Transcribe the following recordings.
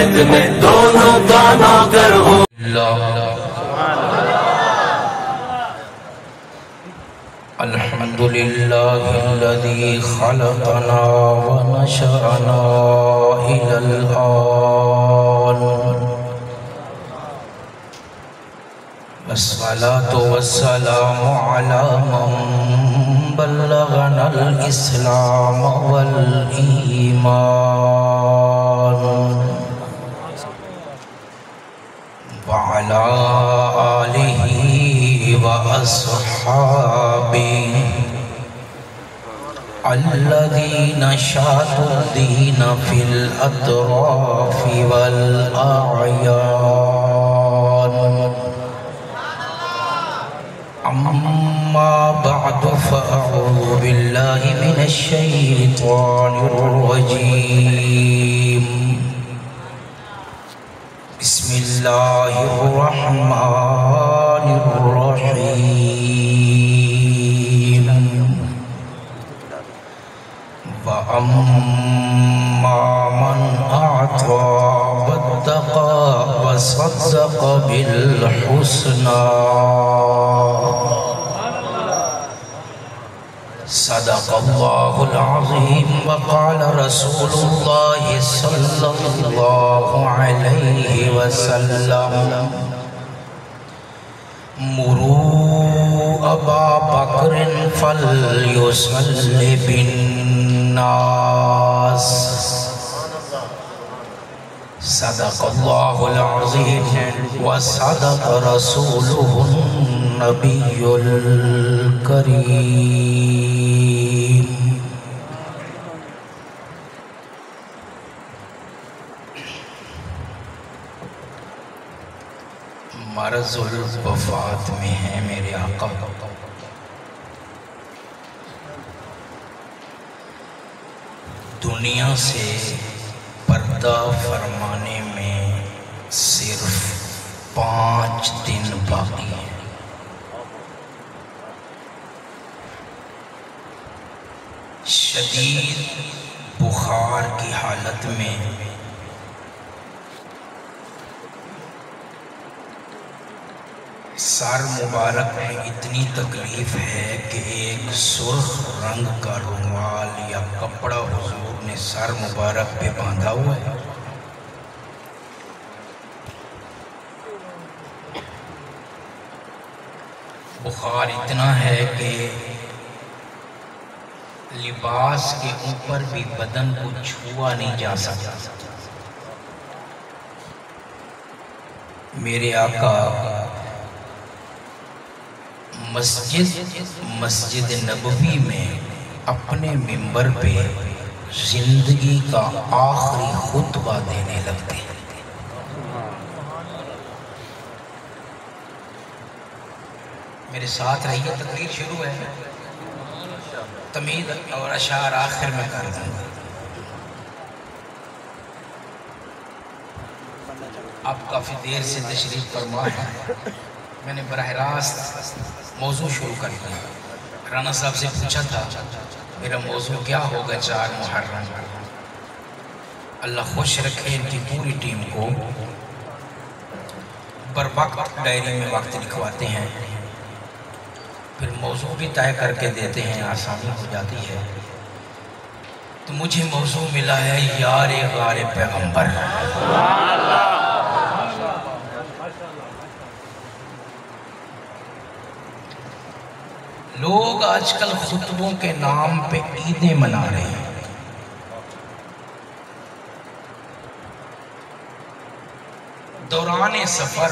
इतने दोनों का नौकर हूँ। अल्हम्दुलिल्लाहिल्लज़ी खलक़ना व नशअना इलल आन वस्सलातु वस्सलामु अला मन बल्लगनल इस्लाम वल ईमान व अला आलिहि व अस्हाबिहि अल्लज़ीना शादुद्दीन फिल अतराफि वल आयान अम्मा बअदु फ़अऊज़ु बिल्लाहि मिनश शैतानिर रजीम बिस्मिल्लाहिर रहमानिर रहीम व अम्मा मन अअता वत्तक़ा व सद्दक़ बिल हुस्ना सदक़ल्लाहुल अज़ीम व क़ाल रसूलुल्लाहि सल्लल्लाहु अलैहि वसल्लम मुरू अबा बकरिन फल्युसल्लि बिन्नास सदक़ल्लाहुल अज़ीम व सदक़ रसूलुहुन नबियुल करीम। मरज़ुल वफ़ात में है मेरे आका, दुनिया से पर्दा फरमाने में सिर्फ 5 दिन बाकी हैं। शदीद बुखार की हालत में सर मुबारक में इतनी तकलीफ है कि एक सुर्ख रंग का रुमाल या कपड़ा हुजूर ने सर मुबारक पे बांधा हुआ है। बुखार इतना है कि लिबास के ऊपर भी बदन को छुआ नहीं जा सकता। मेरे आका मस्जिद नबवी में अपने मिंबर पे जिंदगी का आखिरी खुतबा देने लगते हैं। मेरे साथ रहिए, तकरीर शुरू है, तमीद और अशार आखिर में कर दूंगा। आप काफ़ी देर से तशरीफ फरमा है, मैंने बराह रास्त मौजू शुरू कर दिया। राना साहब से पूछा था मेरा मौजू क्या होगा 4 मुहर्रम। अल्लाह खुश रखे इनकी पूरी टीम को, बर वक्त डायरी में वक्त लिखवाते हैं, फिर मौजू भी तय करके देते हैं, आसानी हो जाती है। तो मुझे मौजू मिला है यारे गारे पैगंबर। लोग आजकल खुतबों के नाम पे ईदें मना रहे हैं। दौरान सफर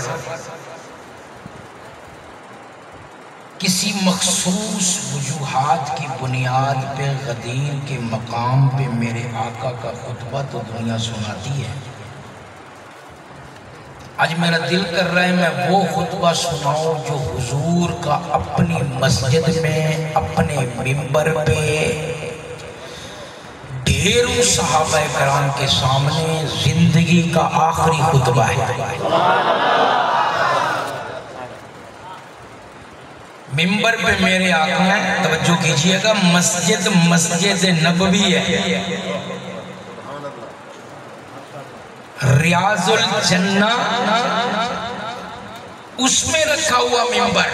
किसी मखसूस वजूहात की बुनियाद पे गदीर के मकाम पे मेरे आका का खुतबा तो दुनिया सुनाती है। आज मेरा दिल कर रहा है मैं वो खुतबा सुनाऊं जो हुजूर का अपनी मस्जिद में अपने मिंबर पे ढेरों सहाबा कराम के सामने जिंदगी का आखिरी खुतबा है। मिंबर पे मेरे आका हैं, तवज्जो कीजिएगा, मस्जिद नबवी है, रियाजुल जन्ना, उसमें रखा हुआ मिंबर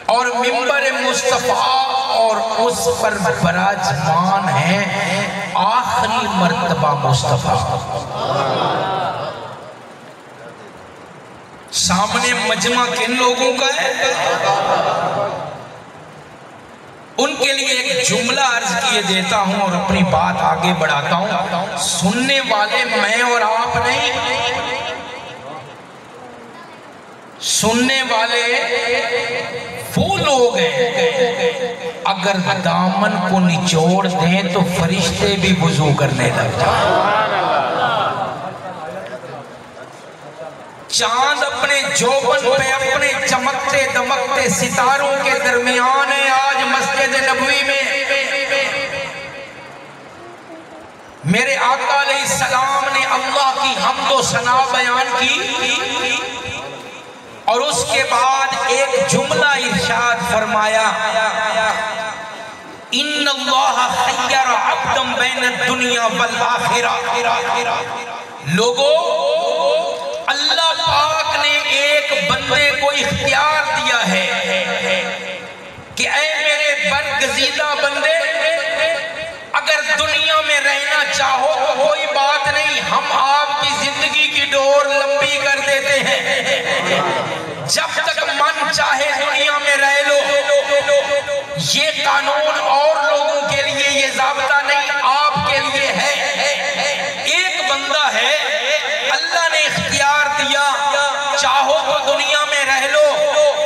और मिंबर मुस्तफा और उस पर विराजमान है आखिरी मर्तबा मुस्तफा। सामने मजमा किन लोगों का है? उनके लिए एक जुमला अर्ज किए देता हूं और अपनी बात आगे बढ़ाता हूं। सुनने वाले मैं और आप नहीं, सुनने वाले वो लोग हैं अगर दामन को निचोड़ दें तो फरिश्ते भी वुजू करने लग जाए। चांद अपने जोबन पे अपने चमकते दमकते सितारों के दरमियान है आज मस्जिद नबवी में। मेरे आका अलैहिस्सलाम ने अल्लाह की हम्दो सना बयान की और उसके बाद एक जुमला इरशाद फरमाया, इन्नल्लाह खय्यरा अब्दन बैन दुनिया वल आखिरा। लोगों, अल्लाह पाक ने एक बंदे को इख्तियार दिया है कि ऐ मेरे बरगजीदा बंदे, अगर दुनिया में रहना चाहो तो कोई बात नहीं, हम आपकी जिंदगी की डोर लंबी कर देते हैं, जब तक मन चाहे दुनिया में रह लो। ये कानून और लोगों के लिए, ये ज़ाब्ता नहीं, आपके लिए है। एक बंदा है, अल्लाह ने इख्तियार दिया, चाहो तो दुनिया में रह लो,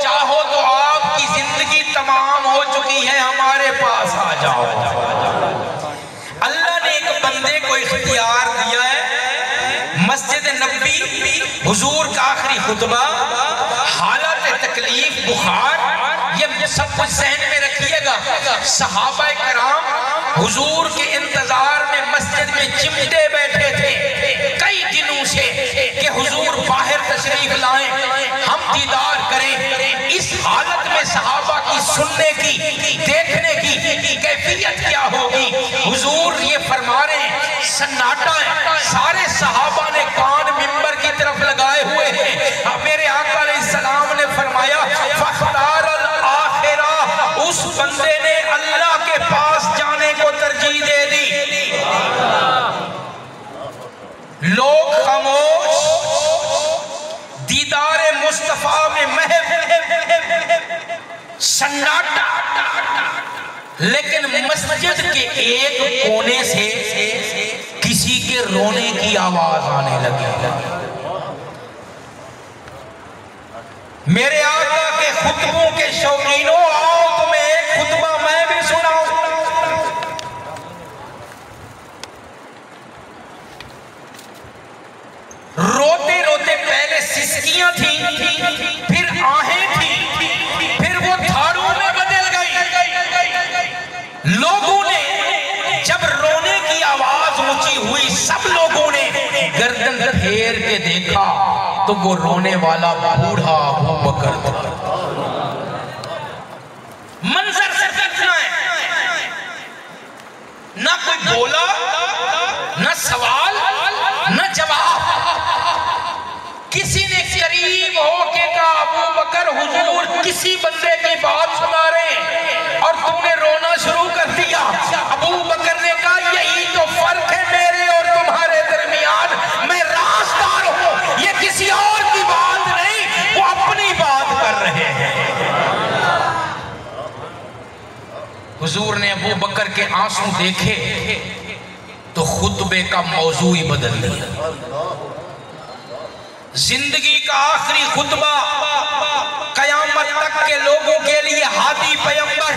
चाहो तो आपकी जिंदगी तमाम हो चुकी है, हमारे पास आ जाओ। अल्लाह ने एक बंदे को इख्तियार दिया है। मस्जिद नबवी, हुजूर का आखिरी खुतबा, हालत तकलीफ, बुखार, ये सब कुछ ज़हन में रखिएगा। सहाबा कराम हुजूर के इंतजार में मस्जिद में चिमटे बैठे थे कई दिनों से कि हुजूर बाहर तशरीफ लाएं, हम दीदार करें। इस हालत में सहाबा की सुनने की, देखने की कैफियत क्या होगी? हुजूर ये फरमा रहे, सन्नाटा है, सारे सहाबा ने कान मिंबर की तरफ लगाए हुए हैं। मेरे आका अलैहिस्सलाम ने फरमाया, फख्तारल आखिरा, उस बंदे ने अल्लाह के पास जाने को तरजीह दे दी। लोग खामोश, दीदारे मुस्तफा में महव, सन्नाटा, लेकिन मस्जिद के एक कोने से किसी के रोने की आवाज आने लगी। मेरे आका के खुतबों के शौकीनों, आओ तुम्हें एक खुतबा मैं भी सुनाऊं। रोते रोते पहले सिसकियां थी, फिर आहें थी, फिर वो थाड़ों में बदल गई। लोगों ने जब रोने की आवाज ऊंची हुई, सब लोगों ने गर्दन फेर के देखा तो वो रोने वाला बूढ़ा अबू बकर था। मंजर से देखना है, ना कोई बोला, ना सवाल, ना जवाब। किसी ने करीब होके कहा, अबू बकर, हुजूर किसी बंदे की बात सुना रहे और तुमने रोना शुरू कर दिया। अबू बकर ने कहा, यही तो फर्क है मेरे और तुम्हारे दरमियान, मैं राज़दार हूं, ये किसी और की बात नहीं, वो अपनी बात कर रहे हैं। हुजूर ने अबू बकर के आंसू देखे तो खुतबे का मौजू ही बदल गया। जिंदगी का आखिरी खुतबा, कयामत तक के लोगों के लिए हादी पैगंबर,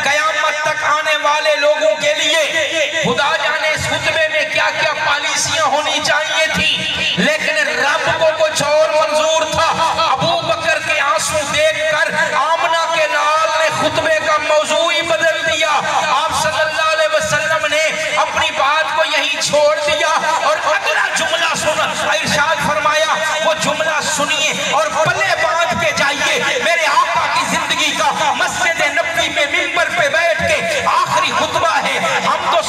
कयामत तक आने वाले लोगों के लिए खुदा जाने इस खुतबे में क्या क्या पॉलिसियां होनी चाहिए थी, लेकिन रब को कुछ और मंजूर था। अबू बकर के आंसू देखकर आमना के लाल ने खुतबे का मौजू ही बदल दिया। आप सल्लल्लाहु अलैहि वसल्लम ने अपनी बात को यहीं छोड़ दिया और अगला जुमला सुना, इरशाद फरमाया, वो जुमला सुनिए और पल्ले बांध के जाइए। मेरे आका की जिंदगी का मस्जिद नबवी में मिंबर पे बैठ के आखिरी खुतबा है। हम तो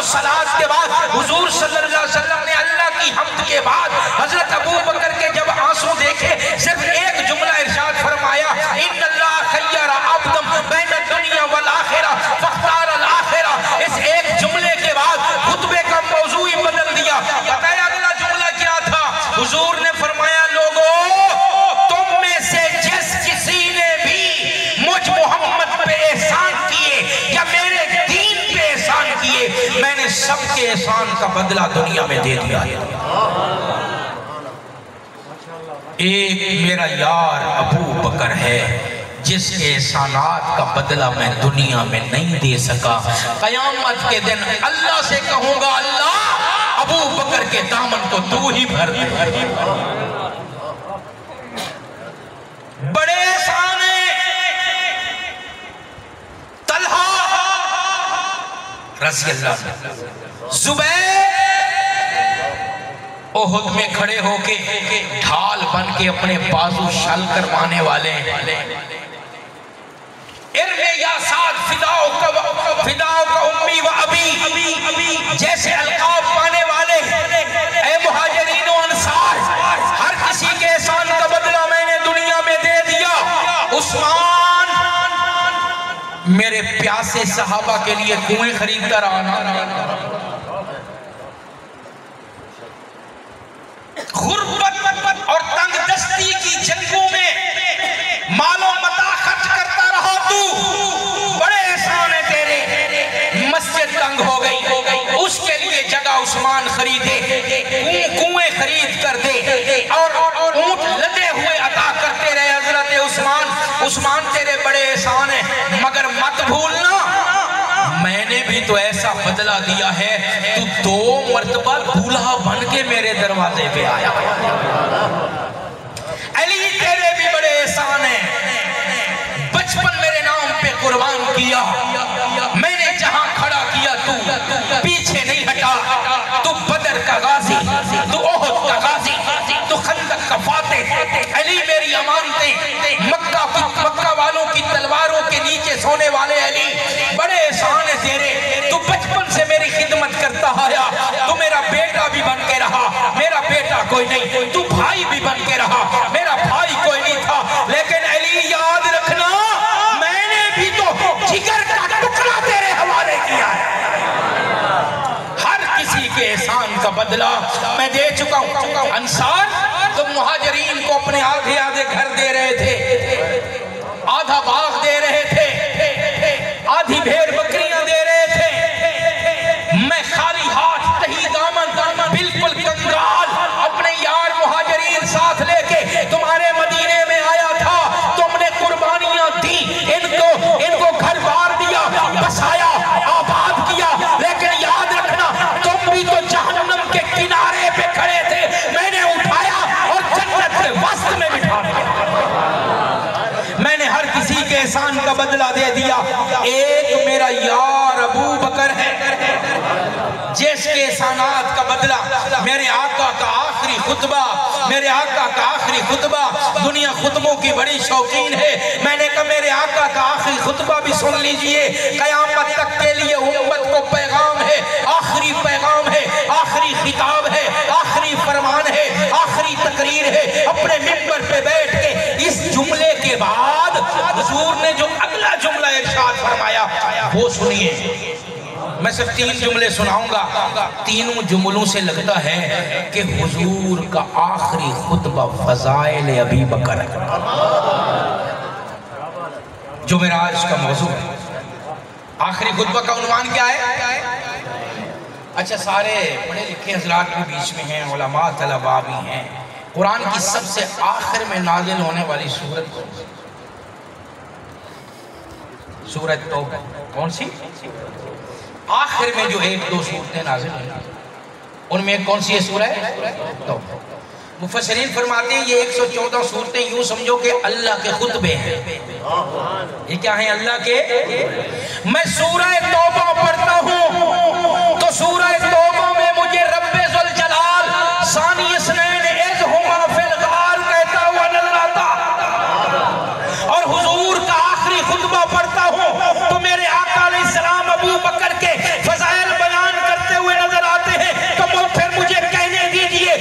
सलात के बाद हुजूर सल्लल्लाहु अलैहि वसल्लम ने के बाद हजरत अबू बकर के जब आंसू देखे, सिर्फ एक जुमला इरशाद फरमाया, इन्नल्लाह खय्यरा अब्दम बैन दुनिया वल आखिरा फख्तार अल आखिरा। इस एक जुमले के बाद खुतबे का मौजू ही बदल दिया। बताया अगला जुमला क्या था? हुजूर ने फरमाया, लोगों तुम में से जिस किसी ने भी मुझ मोहम्मद पे एहसान किए या मेरे दीन पे एहसान किए, मैंने सबके एहसान का बदला दुनिया में दे दिया है। एक मेरा यार अबू बकर है जिसके एहसानात का बदला मैं दुनिया में नहीं दे सका। कयामत के दिन अल्लाह से कहूंगा, अल्लाह अबू बकर के दामन को तू ही भर दे। बड़े एहसान तलहा रज़ी अल्लाह अन्हु, जुबैर ओहुद में खड़े होके ढाल बन के अपने बाजू शल करवाने वाले, इर्मे या साथ फिदाओ का उम्मी व अबी जैसे अलकाब पाने वाले, ऐ मुहाजिरीन व अंसार, हर किसी के एहसान का बदला मैंने दुनिया में दे दिया। उस्मान मेरे प्यासे सहाबा के लिए कुएं खरीद कर आना, गुर्बत और तंगदस्ती की जंगों में मालो मता खर्च करता रहा तू, बड़े एहसान है तेरे। मस्जिद तंग हो गई, उसके लिए जगह उस्मान खरीदे, कुएं खरीद कर दे और ऊंट लदे हुए अता करते रहे हजरत उस्मान। उस्मान तेरे बड़े एहसान है, मगर मत भूलना मैंने भी तो ऐसा बदला दिया है, तू 2 मरतबा दूल्हा बन के मेरे दरवाजे पे आया। अली तेरे भी बड़े एहसान है, बचपन मेरे नाम पे कुर्बान किया, मैंने जहां खड़ा किया तू पीछे नहीं हटा। तू बदर का गाजी, तू ओहद का गाजी, तू खंदक का फातिह। अली मेरी अमानतें, मक्का वालों की तलवारों के नीचे सोने वाले अली, बड़े एहसान है तेरे। तू बचपन से मेरी खिदमत करता आया, तू मेरा बेटा भी बन के रहा, मेरा बेटा कोई नहीं, तू भाई भी बन के रहा, मेरा भाई कोई नहीं था। लेकिन अली याद रखना, मैंने भी तो जिगर का टुकड़ा तेरे हवाले किया है। हर किसी के एहसान का बदला मैं दे चुका हूं। अंसार तुम मुहाजिरीन को अपने आधे आधे घर दे रहे थे, आधा बाग दे रहे थे, आधी भेड़ बकरियां दे रहे थे, मैं खाली हाथ तही दामन बिल्कुल कंगाल अपने यार मुहाजिरीन साथ लेके तुम्हारे मदीने में आया था। तुमने कुर्बानियां दी, इनको घर बार दिया, बसाया, आबाद किया, लेकिन याद रखना तुम भी तो जहन्नम के किनारे पे खड़े थे, मैंने उठाया और जन्नत के वस्त में बिठा दिया। मैंने हर किसी के एहसान का बदला दे दिया। एक मेरा यार अबू बकर है जिसके एहसानात का बदला, मेरे आका का आखिरी खुतबा, मेरे आका का आखिरी खुतबा, दुनिया खुतबों की बड़ी शौकीन है, मैंने कहा मेरे आका का आखिरी खुतबा भी सुन लीजिए। कयामत तक के लिए उम्मत को पैगाम है, आखिरी पैगाम है, आखिरी खिताब है, आखिरी फरमान है, आखिरी तकरीर है। अपने मिंबर पे बैठ के इस जुमले के बाद हुजूर ने जो अगला जुमला इरशाद फरमाया वो सुनिए। मैं सिर्फ 3 जुमले सुनाऊंगा, तीनों जुमलों से लगता है कि हुजूर का आखिरी खुतबा फज़ाइल अबी बकर जो मेरा आज का मौजू है। आखिरी खुतबा का उन्वान क्या है? अच्छा, सारे पढ़े लिखे हजरात भी बीच में हैं, उलमा तलबा भी हैं। कुरान की सबसे आखिर में नाजिल होने वाली सूरत तौबा, कौन सी? आखिर में जो 1-2 सूरतें नाजिल हुई उनमें कौन सी है? सूरह तौबा। मुफस्सिरीन फरमाते हैं ये 114 सूरतें यूं समझो कि अल्लाह के खुतबे हैं। ये क्या है? अल्लाह के। मैं सूरह तौबा पढ़ता हूँ तो सूरह तौबा में मुझे रब्बे ज़ुल जलाल सानी इसनैन इज़ हुमा फिल गार कहता हुआ नजर आता, और हुजूर का आखिरी खुतबा पढ़ता हूँ तो मेरे आका अलैहिस्सलाम अबू बकर के फज़ाइल बयान करते हुए नजर आते हैं। तो फिर मुझे कहने दीजिए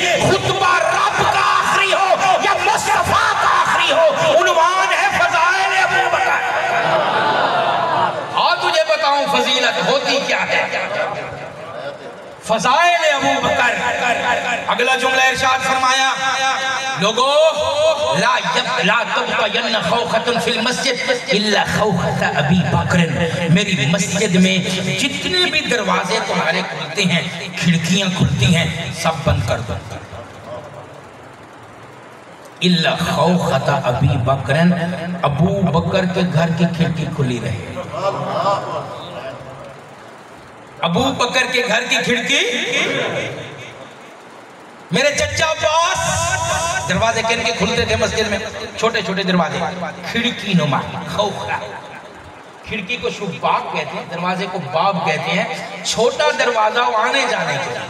फज़ाइल अबू बकर। अगला जुमला इरशाद फरमाया, लोगो ला तबक़यन्न खौख़तुन फिल मस्जिद इल्ला खौख़त अबी बकर। मेरी मस्जिद में जितने भी दरवाजे तुम्हारे खुलते हैं, खिड़कियां खुलती हैं, सब बंद कर दो। इल्ला खौख़त अबी बकर, अबू बकर के घर की खिड़की खुली रहे। अबू बकर के घर की खिड़की, मेरे चचा अब्बास दरवाजे किन के खुलते थे मस्जिद में? छोटे छोटे दरवाजे, खिड़की नुमा खौखा। खिड़की को शुबाक कहते हैं, दरवाजे को बाब कहते हैं। छोटा दरवाजा आने जाने के लिए,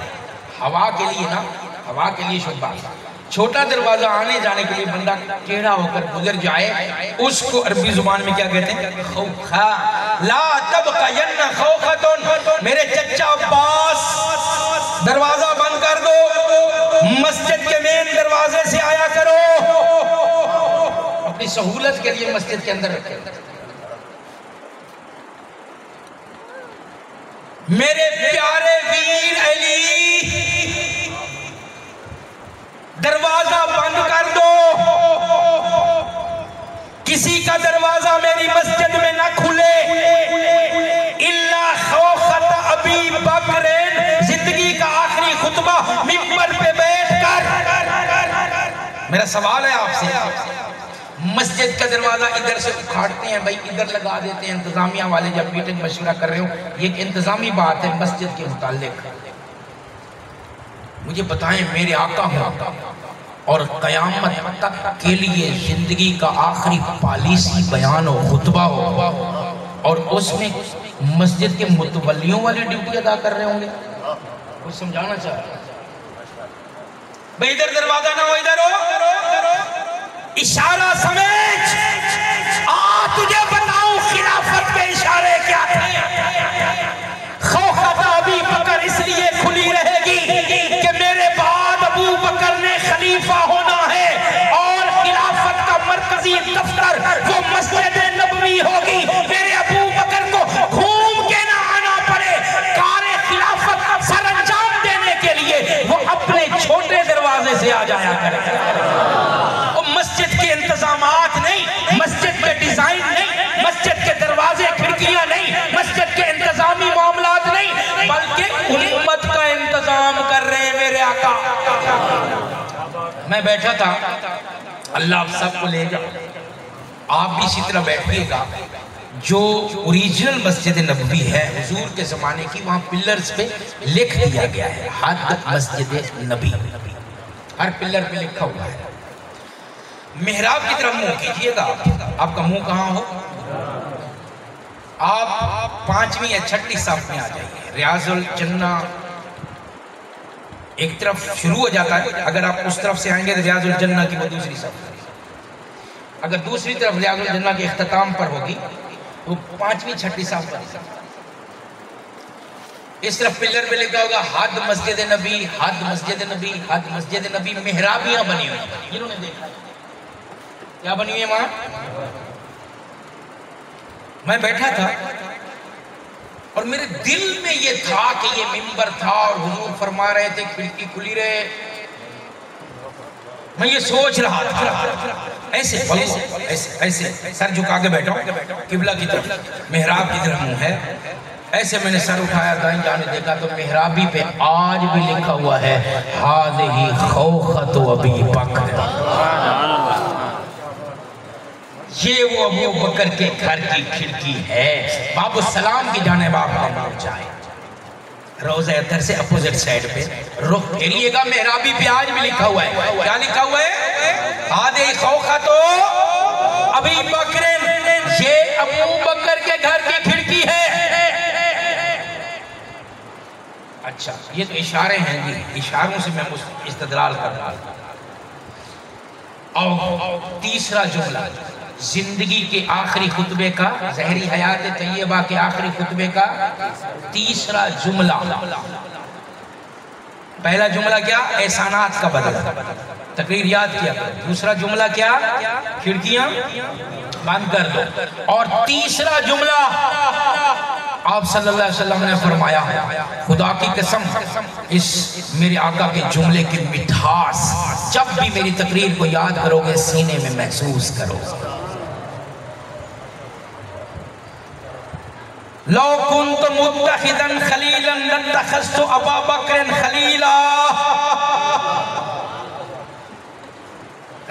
हवा के लिए ना, हवा के लिए शुबाक। छोटा दरवाजा आने जाने के लिए बंदा टेढ़ा होकर गुजर जाए, उसको अरबी जुबान में क्या कहते हैं? खौखा। ला तबक़यन्न खौख़तुन, मेरे चचा अब्बास दरवाजा बंद कर दो, मस्जिद के मेन दरवाजे से आया करो। अपनी सहूलत के लिए मस्जिद के अंदर रखे। मेरे प्यारे वीर अली, दरवाजा बंद कर दो, किसी का दरवाजा मेरी मस्जिद में ना खुले। इल्ला खौख़त अबी बकर, जिंदगी का आखिरी खुतबा मिंबर पे बैठकर। मेरा सवाल है आपसे, मस्जिद का दरवाजा इधर से उखाड़ते हैं भाई, इधर लगा देते हैं, इंतजामिया वाले जब मीटिंग मशवरा कर रहे हो, ये एक इंतजामी बात है मस्जिद के मुताल्लिक। मुझे बताएं, मेरे आका हो और क़यामत तक के लिए जिंदगी का आखिरी पॉलिसी बयान हो, खुतबा हो, और उसमें मस्जिद के मुतवल्लियों वाली ड्यूटी अदा कर रहे होंगे। कुछ समझाना चाह रहा भाई, इधर दरवाजा ना हो, इधर हो, इशारा समझ। तुझे बताऊं खिलाफत के इशारे क्या थे। खौख़त अबी बकर इसलिए खुली रहेगी कि मेरे बाद अबू बकर ने खलीफा होना है, और खिलाफत का मरकजी दफ्तर वो मस्जिद नबवी होगी। मेरे अबू बकर को घूम के ना आना पड़े, कार्य खिलाफत सर अंजाम देने के लिए वो अपने छोटे दरवाजे से आ जाया करे। मस्जिद के इंतजामात नहीं, मस्जिद के डिजाइन नहीं, मस्जिद के दरवाजे खिड़कियां नहीं, मस्जिद के इंतजामी मामलात नहीं, बल्कि उम्मत का इंतजाम कर रहे हैं मेरे आका। मैं बैठा था, अल्लाह सबको लेगा, आप भी इसी तरह बैठिएगा। जो ओरिजिनल मस्जिद नबवी है हुजूर के ज़माने की, वहाँ पिलर्स पे लिख दिया गया है हद मस्जिद नबी, हर पिलर पे लिखा हुआ है। मेहराब की तरफ मुंह कीजिएगा। आपका मुंह कहाँ हो, आप 5वीं या 6ठी साफ में आ जाइए। रियाजुल जन्ना एक तरफ शुरू हो जाता है, अगर आप उस तरफ से आएंगे तो रियाजुल जन्ना की वो दूसरी साफ। अगर दूसरी तरफ रियाजुल जन्ना के इख्तिताम पर होगी तो 5वीं 6ठी साफ पर। इस तरफ पिलर पे लिखा होगा हद मस्जिद नबी, हद मस्जिद नबी, हद मस्जिद नबी। मेहराबियां बनी हुई, जिन्होंने देखा क्या बनी हुई है वहां। मैं बैठा था और मेरे दिल में ये था कि ये मिंबर था और हुजूर फरमा रहे थे खिड़की खुली रहे। मैं ये सोच रहा था, ऐसे ऐसे ऐसे सर झुका के बैठा हूं, किबला की तरफ, मेहराब की तरफ मुंह है। ऐसे मैंने सर उठाया, दाएं जाने देखा तो मेहराबी पे आज भी लिखा हुआ है हाज़िही खौख़त अबी बकर। ये वो अबू बकर के घर की खिड़की है। बाबू सलाम की जानिब आप जाए, रोज़ा अतर से अपोजिट साइड पे रुख फेरिएगा, मेहराबी पे आज भी लिखा हुआ है। क्या लिखा हुआ है? हाज़िही खौख़त अबी बकर, ये अबू बकर के घर की खिड़की है। अच्छा, ये तो इशारे हैं जी, इशारों से मैं इस्तदलाल कर रहा हूं। और तीसरा जुमला जिंदगी के आखिरी खुतबे का, ज़हरी हयात तैयबा के आखिरी खुतबे का तीसरा जुमला। पहला जुमला क्या? एहसानात का बदला, तकरीर याद किया। दूसरा जुमला क्या? खिड़कियां बंद कर दो। और तीसरा जुमला आप सल्लल्लाहु अलैहि वसल्लम ने फरमाया, खुदा की कसम इस मेरे आका के जुमले की मिठास जब भी मेरी तकरीर को याद करोगे सीने में महसूस करोगे। लौ कुन्तु मुत्तखिदन खलीलन लत्तखज़्तु अबा बकर खलीला।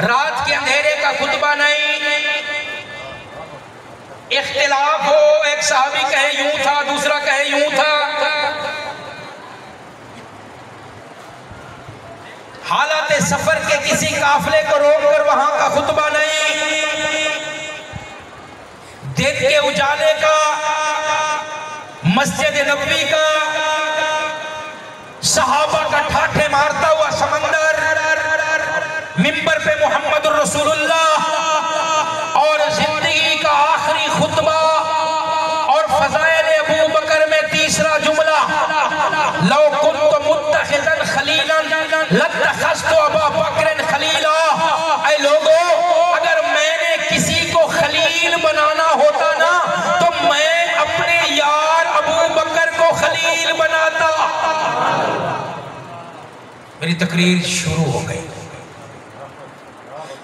रात के अंधेरे का खुतबा नहीं, इख्तिलाफ हो, एक सहाबी कहे यूं था, दूसरा कहे यूं था, हालात सफर के किसी काफिले को रोककर वहां का खुतबा नहीं, दिन के उजाले का, मस्जिद नबवी का, सहाबा का ठाठे मारता हुआ समंदर, मिंबर पे मोहम्मद रसूलुल्लाह और जिंदगी का आखिरी खुतबा और फज़ाइल अबू बकर में तीसरा जुमला, लौ कुन्तु मुत्तखिज़न खलीलन लत्तखज़्तु अबा बकर खलीला। ऐ लोगों, अगर मैंने किसी को खलील बनाना होता ना तो मैं अपने यार अबू बकर को खलील बनाता। मेरी तकरीर शुरू हो गई।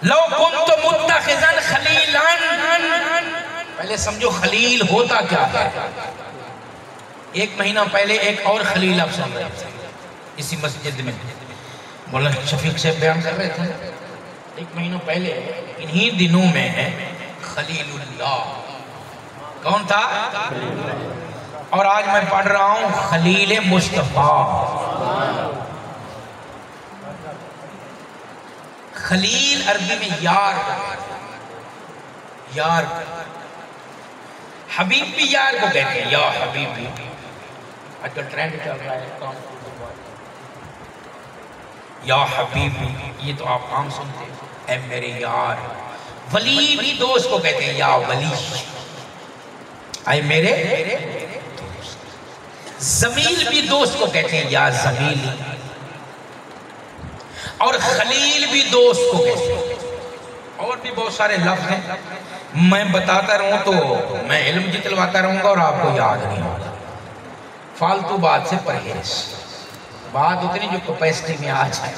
लौ कुन्तु मुत्तखिज़न खलीलन, पहले समझो खलील होता क्या है। एक महीना पहले एक और खलील आप सुन रहे थे इसी मस्जिद में, मौलाना शफीक से बयान कर रहे थे। एक महीना पहले इन्हीं दिनों में है खलीलुल्लाह। कौन था? और आज मैं पढ़ रहा हूं खलील मुस्तफा। खलील अरबी में यार, यार हबीब भी यार को कहते हैं, या हबीबी। आजकल ट्रेंड चल रहा है या हबीबी, ये तो आप आम सुनते हैं, ऐ मेरे यार। वली भी दोस्त को कहते हैं, या वली, ऐ मेरे दोस्त। जमील भी दोस्त को कहते हैं, या जमीली। और खलील भी दोस्त को कहते हैं। और भी बहुत सारे लफ्ज हैं, मैं बताता रहूं तो मैं इल्म जितलवाता रहूंगा और आपको याद नहीं होगा। फालतू बात से परहेज, बात उतनी जो कैपेसिटी में आ जाए।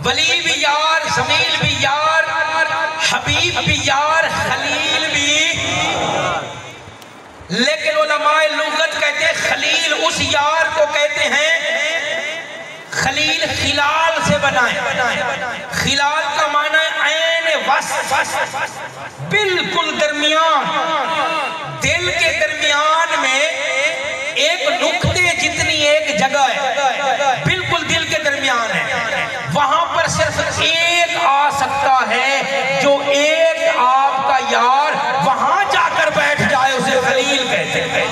वली भी यार, जमील भी यार, हबीब भी यार, खलील भी। लेकिन उलमाए लुगत कहते हैं खलील उस यार को कहते हैं, खलील खिलाल से बनाए। खिलाल का माना है ऐन वस्त, बिल्कुल दरमियान, दिल के दरमियान में एक नुक्ते जितनी एक जगह है, बिल्कुल दिल के दरमियान है। वहां पर सिर्फ एक आ सकता है, जो एक आपका यार वहां जाकर बैठ जाए उसे खलील कहते हैं।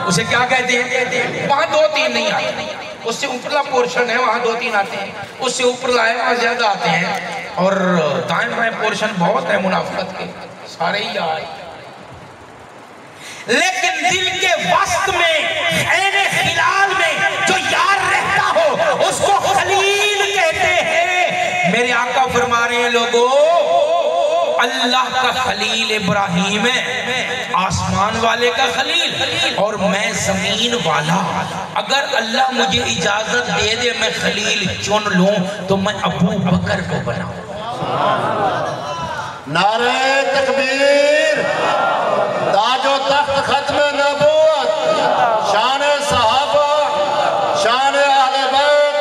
उसे क्या कहते हैं? वहां दो तीन नहीं आते, उससे ऊपरला पोर्शन है वहां दो तीन आते हैं, उससे ऊपर लाए वहां ज्यादा आते हैं, और दाएं बाएं पोर्शन बहुत है मुनाफिकत के, सारे ही आए। लेकिन दिल के वस्त में, ऐने खिलाल में जो यार रहता हो उसको खलील कहते हैं। मेरे आका फरमा रहे हैं, लोगों, अल्लाह का खलील इब्राहिम है, आसमान वाले का खलील, और मैं जमीन वाला। अगर अल्लाह मुझे इजाजत दे दे मैं खलील चुन लूं तो मैं अबू बकर को बनाऊं। नारे तकबीर, ताजो तख्त खत्म नबूवत, शान सहाबा, शान अहले बैत,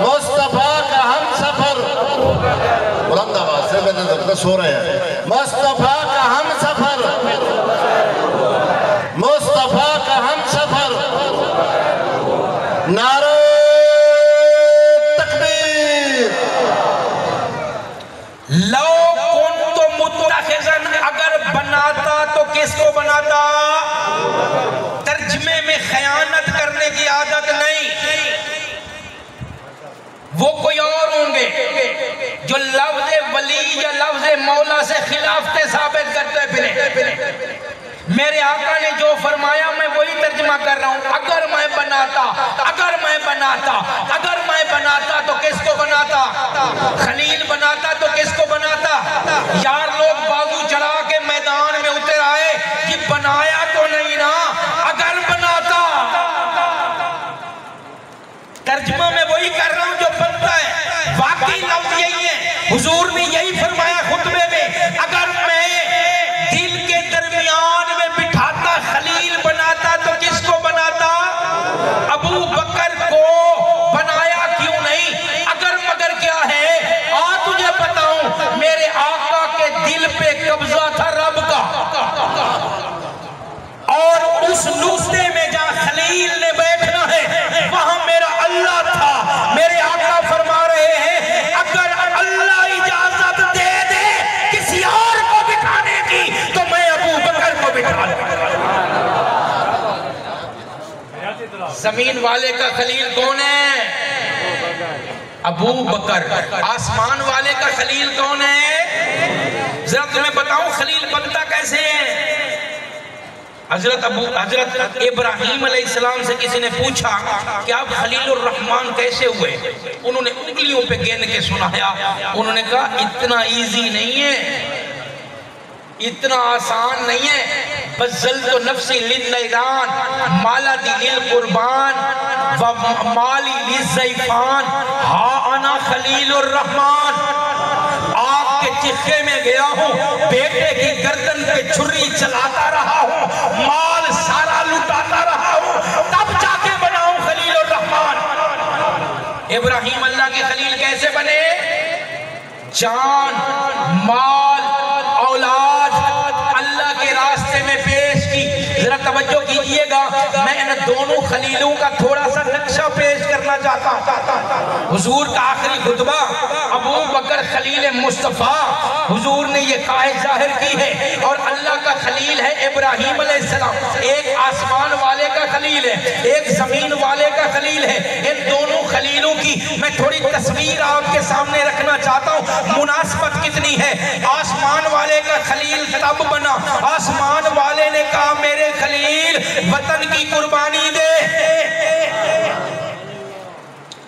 मुस्तफा का हम सफर। बुलंद आवाज से मेरे दफ्तर सो रहे हैं। मुस्तफा का हम सफर, मुस्तफा का हम सफर। नारे तकबीर। लौ कुन्तु मुत्तखिज़न, अगर बनाता तो किसको बनाता? तर्जमे में खयानत करने की आदत नहीं, वो कोई और होंगे जो लफ्ज़ वली या लफ्ज़ मौला से खिलाफते साबित करते फिरे। मेरे आका ने जो फरमाया मैं वही तर्जमा कर रहा हूं। अगर मैं बनाता, अगर मैं बनाता, अगर मैं बनाता तो किसको बनाता? खलील बनाता तो किसको बनाता? यार लोग बाजू चढ़ा के मैदान में उतर आए कि बनाया तो नहीं तर्जमा मैं वही कर रहा हूं जो बनता है, वाकई लफ्ज यही है। हुजूर ने यही फरमाया खुतबे में, अगर मैं दिल के दरमियान में बिठाता खलील बनाता तो किसको बनाता? अबू बकर को बनाया क्यों नहीं? अगर मगर क्या है, आ तुझे बताऊं, मेरे आका के दिल पे कब्जा था रब का, और उस नुस्खे में जहां खलील ने बैठना है वहां मेरा अल्लाह था। मेरे आका फरमा रहे हैं, अगर अल्लाह इजाजत दे दे किसी और को बिठाने की तो मैं अबू बकर को बिठा लूंगा। जमीन वाले का खलील कौन है? अबू बकर। आसमान वाले का खलील कौन है? जरा तुम्हें बताऊं खलील बनता कैसे है। हजरत इब्राहीम अलैहिस्सलाम से किसी ने पूछा कि आप खलीलुर रहमान कैसे हुए? उन्होंने उंगलियों पे गिन के सुनाया। उन्होंने कहा इतना इजी नहीं है, इतना आसान नहीं है। बस जल तो नफ्सी लिल्लैरान माला दिल कुर्बान व माली लिज़ैफान हा अना खलीलुर रहमान। आग के चिखे में गया हूँ, बेटे की गर्दन पे छुरी चलाता रहा हूँ, माल सारा लुटाता रहा हूँ, तब जाके बनाऊं खलीलुर रहमान। इब्राहीम अल्लाह के खलील कैसे बने? जान, माल, औलाद अल्लाह के रास्ते में पेश की। जरा तवज्जो कीजिएगा, मैं इन दोनों खलीलों का थोड़ा सा नक्शा पेश करना चाहता हूँ। हुजूर का आखिरी खुतबा अबू बकर खलील मुस्तफा, हुजूर ने ये कायद जाहिर की है, और अल्लाह का खलील है इब्राहीम अलैहिस्सलाम। एक आसमान वाले का खलील है, एक जमीन वाले का खलील है। इन दोनों खलीलों की मैं थोड़ी तस्वीर आपके सामने रखना चाहता हूँ। मुनासबत कितनी है। आसमान वाले का खलील तब बना, आसमान वाले ने कहा मेरे खलील वतन की कुर्बानी दे।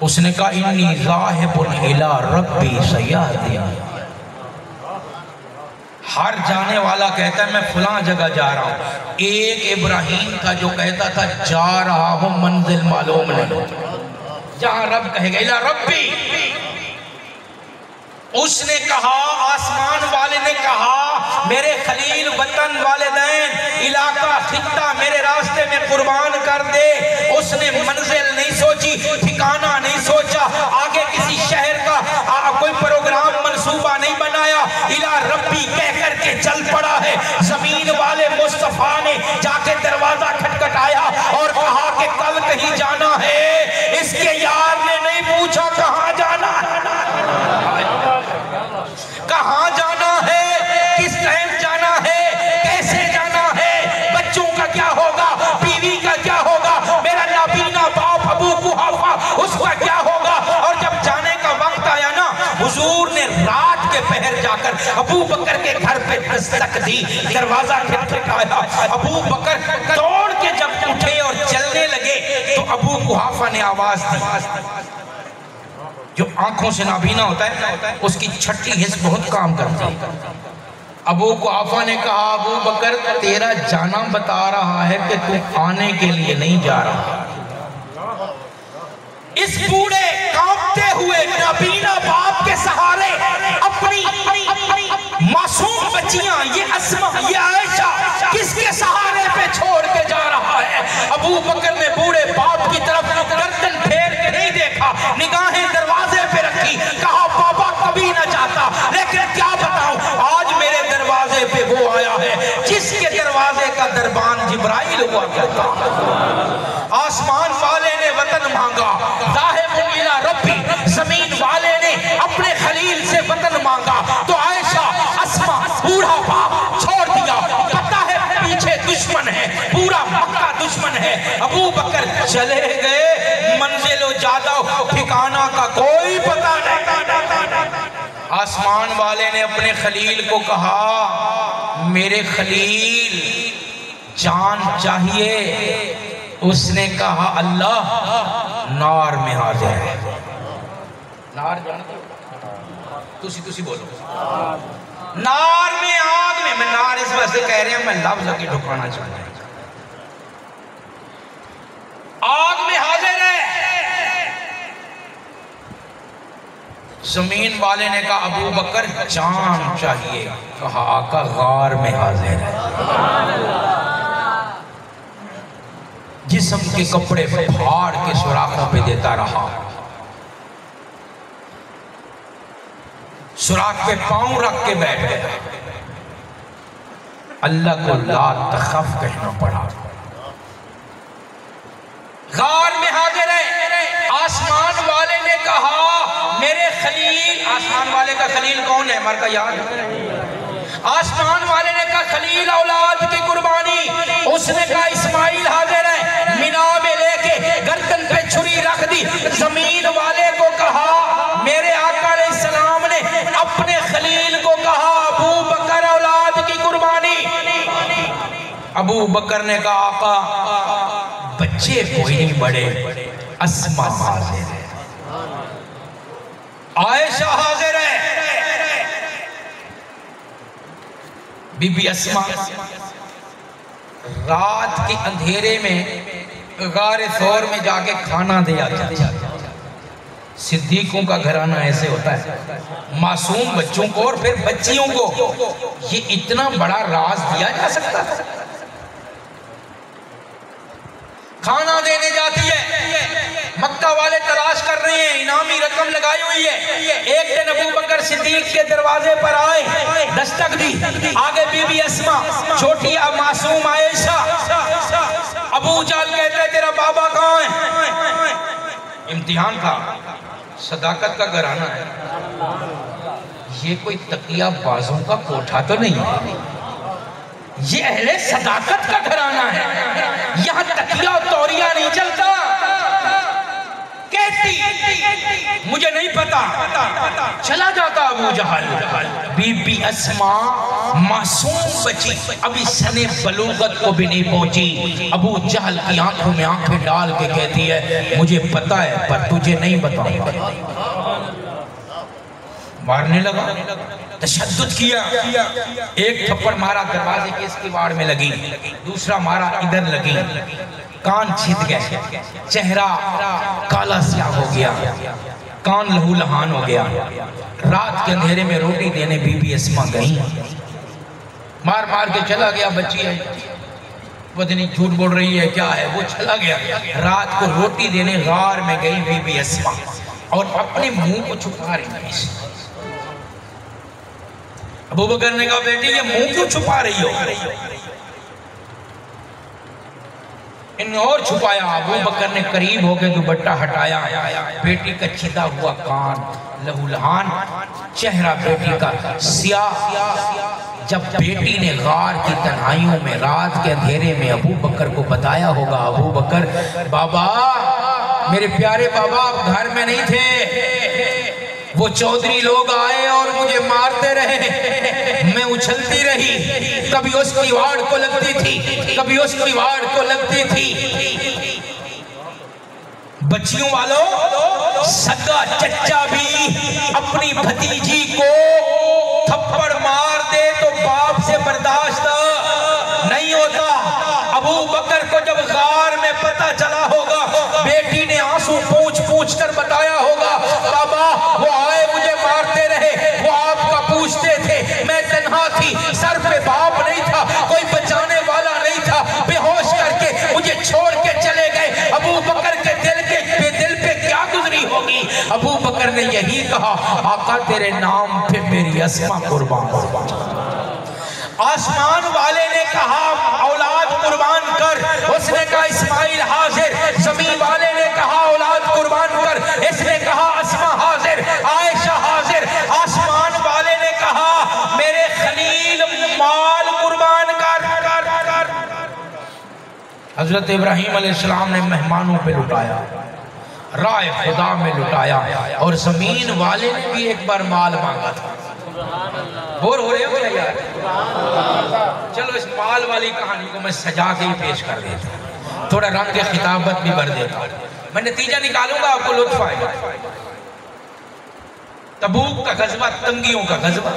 उसने कहा इन्नी ज़ाहिबुन इला रब्बी सयहदीन। हर जाने वाला कहता है मैं फलां जगह जा रहा हूं। एक इब्राहीम था जो कहता था जा रहा हूं मंजिल मालूम नहीं, जहां रब कहेगा इला रब्बी। उसने कहा, आसमान वाले ने कहा मेरे खलील वतन वालिदैन इलाका खित्ता मेरे रास्ते में कुर्बान कर दे। उसने मंजिल नहीं सोची, ठिकाना नहीं सोचा, आगे किसी शहर का कोई प्रोग्राम मंसूबा नहीं बनाया, इला रब्बी कह करके चल पड़ा है। जमीन वाले मुस्तफा ने जाके दरवाजा खटखटाया और कहा कि कल कहीं जाना है। इसके यार ने नहीं पूछा कहाँ जाना है, कहाँ जाना है, किस टाइम जाना है, कैसे जाना है, बच्चों का क्या होगा, बीवी का क्या होगा, मेरा नाबीना बाप अबू कुहाफा उसका क्या होगा। और जब जाने का वक्त आया ना, हुजूर ने रात के पहर जाकर अबू बकर के घर पे दस्तक दी, दरवाजा खटखटाया। अबू बकर दौड़ के जब उठे और चलने लगे तो अबू कुहाफा ने आवाज दी। जो आंखों से नाबीना होता है उसकी छठी हिस्स बहुत काम करती है। अबू कुहाफा ने कहा अबू बकर तेरा जाना बता रहा है कि तू आने के लिए नहीं जा रहा। इस बूढ़े कांपते हुए नाबीना बाप के सहारे अपनी मासूम बच्चियां, ये अस्मा, ये आयशा किसके सहारे पे छोड़ के जा रहा है। अबू बकर ने बूढ़े बाप की तरफ गर्दन फेर के नहीं देखा, निगाहें दरवाजे पे रखी, कहा पापा कभी ना चाहता, लेकिन क्या बताऊं आज मेरे दरवाजे पे वो आया है जिसके दरवाजे का दरबान जिब्राइल हुआ करता। आसमान वाले ने वतन मांगा, ज़ाहिबुन इला रब्बी, जमीन वाले ने अपने खलील से वतन मांगा। तो आयशा, अस्मा, बूढ़ा बाप छोड़ दिया। पता है पीछे दुश्मन है, पूरा मक्का दुश्मन है। अबू बकर चले गए, मंजिलो ज्यादा ठिकाना का कोई पता नहीं। आसमान वाले ने अपने खलील को कहा मेरे खलील जान चाहिए। उसने कहा अल्लाह नार में हाजिर है। नार जानते हो? तुसी बोलो। नार में, आग में। मैं नार इस वजह से कह रहे हैं, मैं लफ्ज की ढुकाना चाहता हूं। आग में हाजिर है। जमीन वाले ने कहा अबू बकर जान चाहिए। कहा आका गार में हाजिर है। जिस्म के कपड़े फाड़ के सुराखों पे देता रहा, सुराख पे पांव रख के बैठ गया। अल्लाह को ला तखफ कहना पड़ा। गार में हाजिर है। आसमान वाले ने कहा मेरे खलील, आसमान वाले का खलील कौन है, मर का याद। आसमान वाले ने कहा खलील औलाद की कुर्बानी। उसने कहा इस्माइल हाजिर है। मिना में लेके गर्दन पे छुरी रख दी। जमीन वाले को कहा मेरे आका अलैहिस्सलाम ने अपने खलील को कहा अबू बकर औलाद की कुर्बानी। अबू बकर ने कहा आका बच्चे कोई नहीं बड़े, अस्मा हाजिर है, आयशा हाजिर है। बीबी अस्मा रात के अंधेरे में गारे सौर में जाके खाना दे आती। सिद्दीकों का घराना ऐसे होता है, मासूम बच्चों को और फिर बच्चियों को ये इतना बड़ा राज दिया जा सकता है। खाना देने जाती है, मक्का वाले तलाश कर रहे हैं, इनामी रकम लगाई हुई है। एक दिन अबू बकर सिद्दीक के दरवाजे पर आए, दस्तक दी। आगे बीबी अस्मा, छोटी मासूम आयशा। अबू जाल कहते हैं तेरा बाबा कहाँ है? इम्तिहान था, सदाकत का घराना है। ये कोई तकिया बाजों का कोठा तो नहीं है, ये अहले सदाकत का घराना है। यहाँ तकिया और तौरिया नहीं चलता। कहती मुझे नहीं पता, चला जाता अबू जहल। बीबी अस्मा मासूम बची, अभी सने बलूगत को भी नहीं पहुंची। अबू जहल की आंखों में आंखें डाल के कहती है मुझे पता है पर तुझे नहीं बताऊंगा। मारने लगा, तशद्दुद किया। एक थप्पड़ मारा दरवाजे के इस किवाड़ में लगी, दूसरा मारा इधर लगी, कान छिद गए, चेहरा काला स्याह हो गया, कान लहू लहान हो गया। रात के अंधेरे में रोटी देने बीबी अस्मा गई, मार मार के चला गया। बच्ची है, पता नहीं झूठ बोल रही है क्या है, वो चला गया। रात को रोटी देने गार में गई बीबी अस्मा और अपने मुंह को छुपा रही है। अबू बकर ने कहा बेटी ये मुंह क्यों छुपा रही हो? इन और छुपाया। अबू बकर ने करीब होकर दुपट्टा हटाया, बेटी का छिदा हुआ कान लहूलहान, चेहरा बेटी का स्याह। जब बेटी ने गार की तन्हाइयों में रात के अंधेरे में अबू बकर को बताया होगा, अबू बकर बाबा, मेरे प्यारे बाबा आप घर में नहीं थे, वो चौधरी लोग आए और मुझे मारते रहे, मैं उछलती रही, कभी उस किवाड़ को लगती थी, कभी उस किवाड़ को लगती थी। बच्चियों वालों, सगा चच्चा भी अपनी भतीजी को थप्पड़ मार दे तो बाप से बर्दाश्त नहीं होता। अबू बकर को जब गार में पता चला होगा, बेटी ने आंसू पूछ पूछ कर बताया होगा, बाबा वो आए मुझे मारते रहे, वो आपका पूछते थे, मैं तन्हा थी, सर पे बाप नहीं था, कोई बचाने वाला नहीं था, बेहोश करके मुझे छोड़ के चले गए। अबू बकर के दिल पे क्या गुजरी होगी? अबू बकर ने यही कहा, आका तेरे नाम पे मेरी अस्मा कुर्बान। आसमान वाले ने कहा औलाद कुर्बान कर, उसने कहा इस्माइल हाजिर। जमीन वाले ने कहा औलाद कुर्बान कर, इसने कहा अस्मा हाजिर, आयशा हाजिर। आसमान वाले ने कहा मेरे खलील माल कुर्बान कर। हजरत इब्राहिम अलैहिस्सलाम ने मेहमानों पे लुटाया, राय खुदा में लुटाया, और जमीन वाले ने भी एक बार माल मांगा था। बोर हो रहे हो क्या यार? चलो इस माल वाली कहानी को मैं सजा के ही पेश कर देता हूँ, थोड़ा रंग के खिताबत भी भर देता हूँ, मैं नतीजा निकालूंगा, आपको लुत्फ आएगा। तबूक का गजवा, तंगियों का गजवा।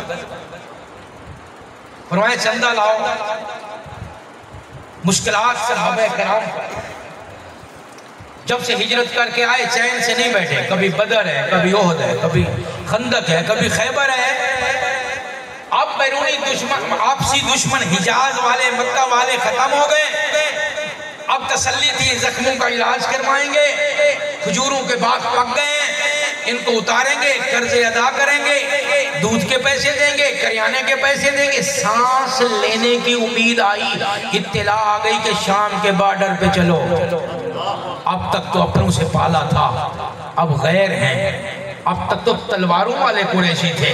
फरमाए चंदा लाओ, मुश्किलात सहाबा किराम जब से हिजरत करके आए चैन से नहीं बैठे, कभी बदर है, कभी ओहद है, कभी खंदक है, कभी खैबर है। अब बैरूनी दुश्मन, आपसी दुश्मन हिजाज वाले, मक्का वाले खत्म हो गए। अब तसल्ली थी, जख्मों का इलाज करवाएंगे, खजूरों के बाग पक गए, इनको उतारेंगे, कर्जे अदा करेंगे, दूध के पैसे देंगे, करियाने के पैसे देंगे। सांस लेने की उम्मीद आई, इत्तला आ गई कि शाम के बॉर्डर पे चलो। अब तक तो अपनों से पाला था, अब गैर हैं। अब तक तो तलवारों वाले कुरैशी थे,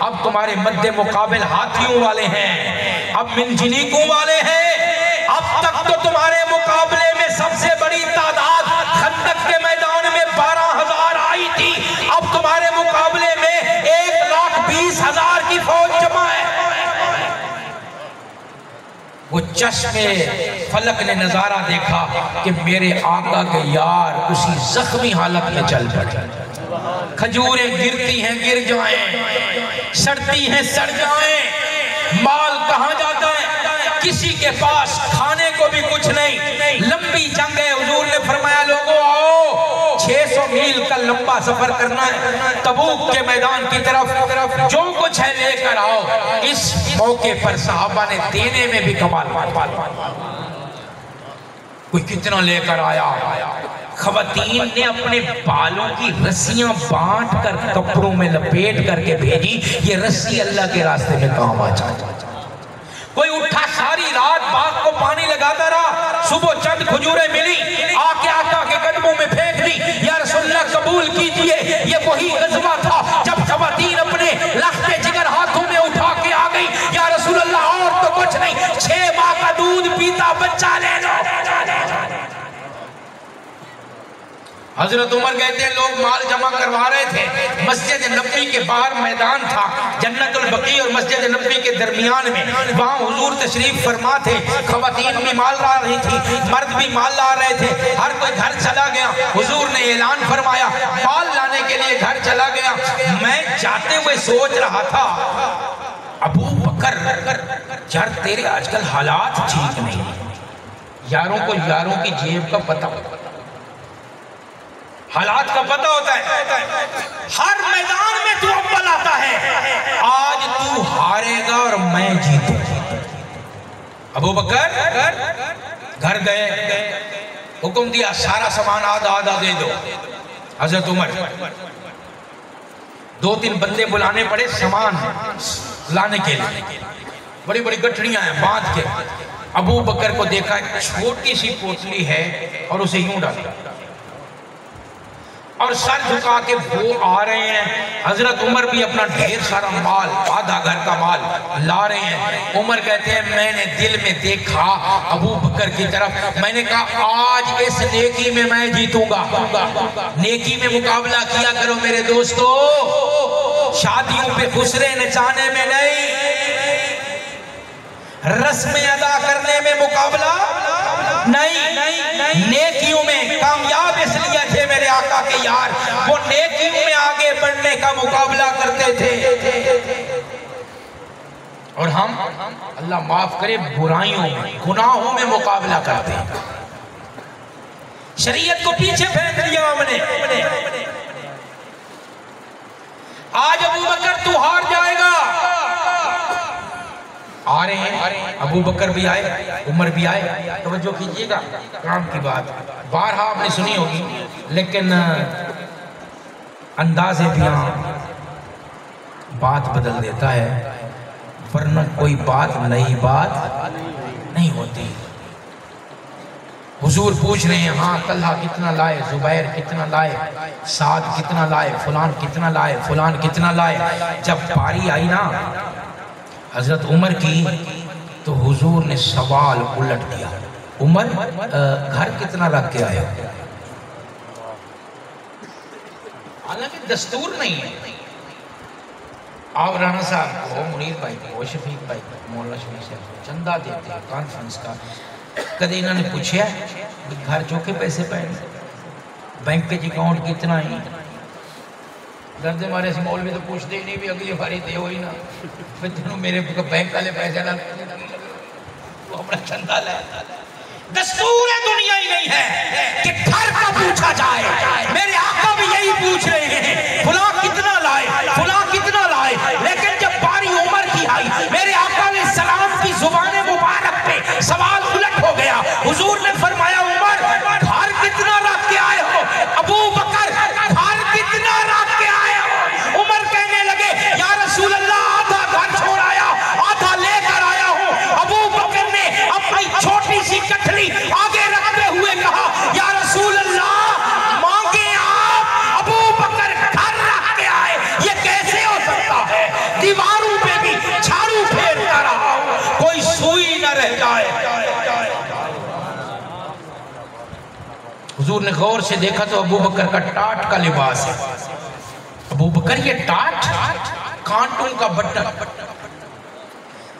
अब तुम्हारे मद्दे मुकाबिल हाथियों वाले हैं, अब मिंजनीकों वाले हैं। अब तक तो तुम्हारे मुकाबले में सबसे बड़ी तादाद खंदक के मैदान में 12,000 आई थी, अब तुम्हारे मुकाबले में 1,20,000 की फौज जमा है। वो चश्मे फलक ने नजारा देखा कि मेरे आका के यार उसी जख्मी हालत में चल पड़े। खजूरें गिरती हैं गिर जाएं, सड़ती हैं सड़ जाएं, माल कहाँ जाता है, किसी के पास खाने को भी कुछ नहीं। लंबी जंग है, हुजूर ने फरमाया लोगों आओ, 600 मील का लंबा सफर करना है तबूक के मैदान की तरफ, जो कुछ है लेकर आओ। इस मौके पर सहाबा ने देने में भी कमाल, कोई कितना लेकर आया। खवातीन ने अपने बालों की रस्सियां बांट कर कपड़ों में लपेट करके भेजी, ये रस्सी अल्लाह के रास्ते में काम आ जाए। कोई उठा सारी रात बाग को पानी लगाता रहा, सुबह चंद खजूरें मिली, आके आका के कदमों में फेंक दी, या रसूलुल्लाह कबूल कीजिए। ये वही गज़वा था जब खवातीन अपने लख्ते जिगर हाथों में उठा के आ गई, या रसूलुल्लाह और तो कुछ नहीं, 6 माह का दूध पीता बच्चा ले लो। हजरत उमर कहते हैं लोग माल जमा करवा रहे थे, मस्जिद नबवी के बाहर मैदान था, जन्नतुल बकी और मस्जिद नबवी के दरमियान में, वहाँ हुजूर तशरीफ फरमा थे। खवातीन भी माल ला रही थी, मर्द भी माल ला रहे थे, हर कोई घर चला गया। हुजूर ने ऐलान फरमाया, माल लाने के लिए घर चला गया। मैं जाते हुए सोच रहा था, अबू बकर यार तेरे आजकल हालात ठीक नहीं, यारों को यारों की जेब का पता, हालात का पता होता है। हर मैदान में तू अव्वल आता है, आज तू हारेगा और मैं जीतू। अबू बकर घर गए, हुक्म दिया सारा सामान आधा आधा दे दो। हजरत उमर 2-3 बंदे बुलाने पड़े सामान लाने के लिए, बड़ी बड़ी गठड़ियां हैं बांध के। अबू बकर को देखा एक छोटी सी पोटली है और उसे यूं डाला और सर झुका के वो आ रहे हैं। हजरत उमर भी अपना ढेर सारा माल, आधा घर का माल ला रहे हैं। उमर कहते हैं मैंने दिल में देखा अबू बकर की तरफ, मैंने कहा आज इस नेकी में मैं जीतूंगा। नेकी में मुकाबला किया करो मेरे दोस्तों, शादियों पे खुसरे नचाने में नहीं, रस्में अदा करने में मुकाबला नहीं, नेकियों में कामयाब इसलिए थे मेरे आका के यार, वो नेकियों में आगे बढ़ने का मुकाबला करते थे। और हम अल्लाह माफ करे बुराइयों में, गुनाहों में मुकाबला करते हैं। शरीयत को पीछे फेंक दिया हमने। आज अबू बकर तू हार जाएगा, आ रहे हैं, अबू बकर भी आए, उमर भी आए। तवज्जो कीजिएगा, काम की बात बारहा आपने सुनी होगी, लेकिन अंदाज़े बयां बात बदल देता है, वरना कोई बात नई बात नहीं होती। हुजूर पूछ रहे हैं हाँ तल्हा कितना लाए, जुबैर कितना लाए, साद कितना लाए, फुलान कितना लाए, फुलान कितना लाए। जब बारी आई ना हजरत उमर की, तो हुजूर ने सवाल उलट दिया, उमर घर कितना रख के आए? हालांकि दस्तूर नहीं है। आप राणा साहब को, मुनीर भाई को, शफीक भाई को, मौलाना शफीक साहब चंदा देते हैं कॉन्फ्रेंस का, कदे इन्होंने पूछा घर जो के पैसे पाए, बैंक के अकाउंट कितना है? दर्द मारे से मौलवी तो पूछते ही नहीं, भी अगली बारी दे ही ना, फिर तेनों मेरे बैंक वाले पैसे ना वो अपना चंदा ले। दस्तूर दुनिया ही नहीं है कि घर का पूछा जाए। मेरे आका भी यही पूछ रहे हैं, फुला कितना लाए, हुजूर ने गौर से देखा तो अबू बकर का टाट का लिबास है। अबू बकर ये टाट, कांटों का बटन,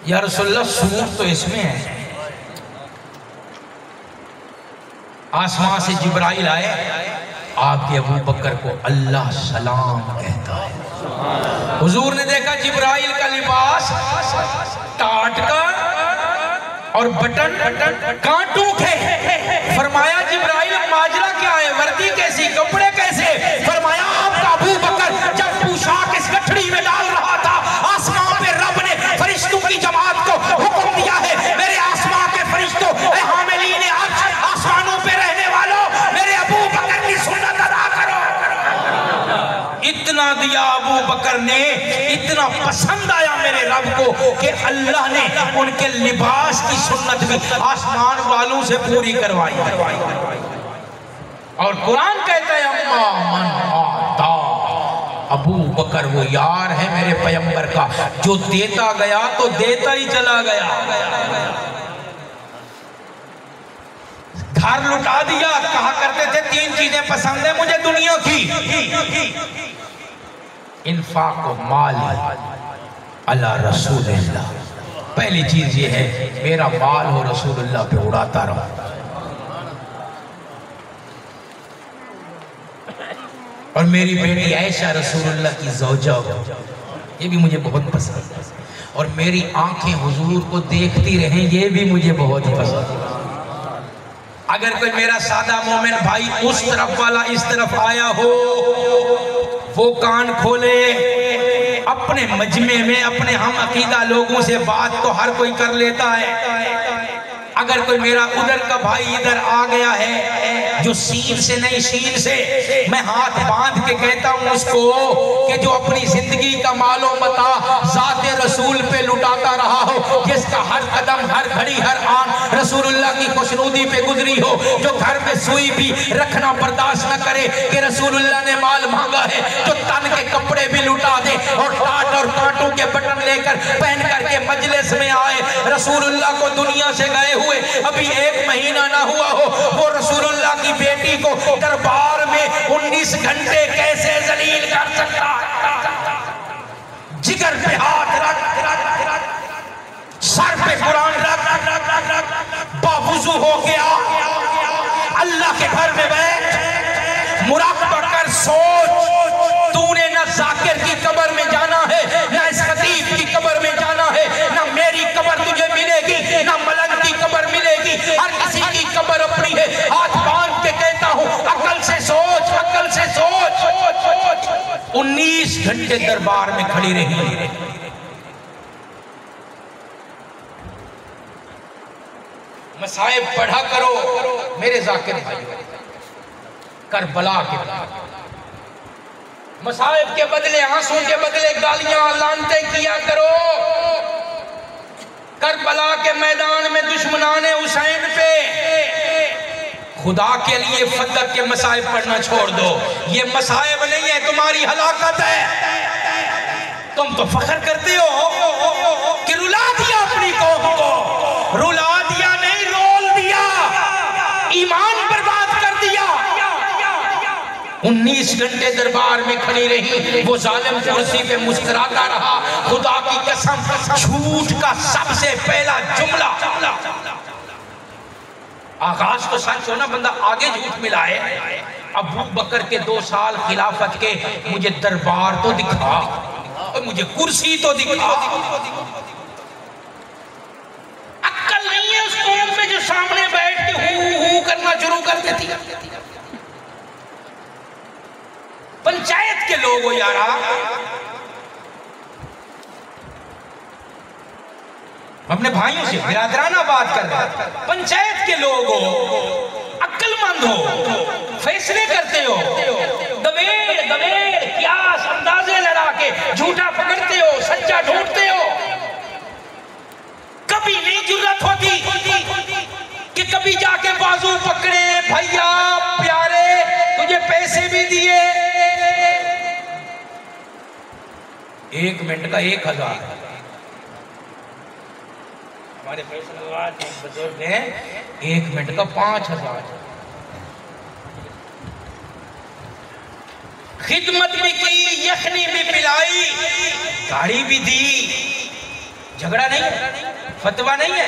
या रसूलुल्लाह सूर तो इसमें है। आसमान से जिब्राइल आए, आपके अबू बकर को अल्लाह सलाम कहता है। हुजूर ने देखा जिब्राइल का लिबास टाट का और बटन कांटों के। फरमाया जिब्राइल माजरा क्या है, वर्दी कैसी, कपड़े कैसे? फरमाया आपका अबू बकर जब पोशाक इस गठड़ी में डाल रहा था, आसमान पे रब ने फरिश्तों की जमात को हुक्म दिया है, मेरे आसमान के फरिश्तों, हामिलीन अर्श, आसमानों पे रहने वालों, मेरे अबू बकर की सुन्नत अदा करो। इतना दिया अबू बकर ने, इतना पसंद आया मेरे रब को कि अल्लाह ने उनके लिबास की सुन्नत भी आसमान वालों से पूरी करवाई। और कुरान कहता है अम्मा मन आता, अबू बकर वो यार है मेरे पैगंबर का जो देता गया तो देता ही चला गया। घर लुटा दिया, कहा करते थे 3 चीजें पसंद है मुझे दुनिया की, इन्फाक माल अला रसूलुल्लाह। पहली चीज ये है मेरा माल हो रसूलुल्लाह पे उड़ाता रहो। और मेरी बेटी आयशा रसूलुल्लाह की ज़ौजा हो, ये भी मुझे बहुत पसंद है। और मेरी आंखें हुजूर को देखती रहें, ये भी मुझे बहुत पसंद है। अगर कोई मेरा सादा मोमिन भाई उस तरफ वाला इस तरफ आया हो, वो कान खोले। अपने मजमे में अपने हम अकीदा लोगों से बात तो हर कोई कर लेता है। अगर कोई मेरा उधर का भाई इधर आ गया है जो सीन से नहीं शीन से, मैं हाथ बांध के कहता हूँ उसको कि जो अपनी जिंदगी का मालो मता ज़ाते रसूल पे लुटाता रहा हो, जिसका हर कदम हर घड़ी हर आन रसूलुल्लाह की खुशनुदी पे गुजरी हो, जो घर में सुई भी रखना बर्दाश्त न करे कि रसूलुल्लाह ने माल मांगा है, जो तन के कपड़े भी लुटा दे और टाट और कांटों के बटन लेकर पहन करके मजलिस में आए। रसूलुल्लाह को दुनिया से गए हुए अभी 1 महीना ना हुआ हो, वो रसूलुल्लाह की बेटी को दरबार में 19 घंटे कैसे जलील कर सकता? जिगर पे हाथ रख, सर पे कुरान रख, बावुजू हो गया, अल्लाह के घर में बैठ मुराक़बा कर, सोच तूने ना जाकिर की कब्र में जाना है, ना इस खतीब की कब्र में जाना है, ना मेरी कब्र तुझे मिलेगी, ना मलंग की कब्र मिलेगी। हर किसी की कब्र अपनी है। हाथ बांध के कहता हूँ अकल से सोच, अकल से सोच। 19 घंटे दरबार में खड़ी रही। मसाइब पढ़ा करो मेरे जाकिर भाई, करबला के मसाइब के बदले आंसू के बदले गालियां लानते किया करो। करबला के मैदान में दुश्मनाने हुसैन पे खुदा के लिए फदक के मसाइब पढ़ना छोड़ दो। ये मसाइब नहीं है, तुम्हारी हलाकत है। तुम तो फख्र करते हो कि रुला दिया अपनी कौम को, रुला दिया नहीं रोल दिया, ईमान बर्बाद कर दिया। 19 घंटे दरबार में खड़ी रही, वो जालिम कुर्सी पे मुस्कुराता रहा। खुदा की कसम, झूठ का सबसे पहला जुमला, आगाज तो सच हो ना, बंदा आगे झूठ मिलाए। अबू बकर के 2 साल खिलाफत के मुझे दरबार तो दिखा और मुझे कुर्सी तो दिखा। अक्ल नहीं है उस कौम में जो सामने बैठ के हू करना शुरू कर देती। पंचायत के लोग हो यारा, अपने भाइयों से बिरादराना बात कर रहे हैं। पंचायत के लोग हो, अक्लमंद हो, फैसले करते हो, दवेड़ दवेड़ क्यास अंदाजे लड़ा के झूठा पकड़ते हो, सच्चा ढूंढते हो। कभी नहीं जुर्रत होती कि कभी जाके बाजू पकड़े, भैया प्यारे तुझे पैसे भी दिए, 1 मिनट का 1000। हमारे फैसलाबाद एक बुजुर्ग ने 1 मिनट का 5000। खिदमत भी की, यखनी भी पिलाई, गाड़ी भी दी। झगड़ा नहीं है, फतवा नहीं है,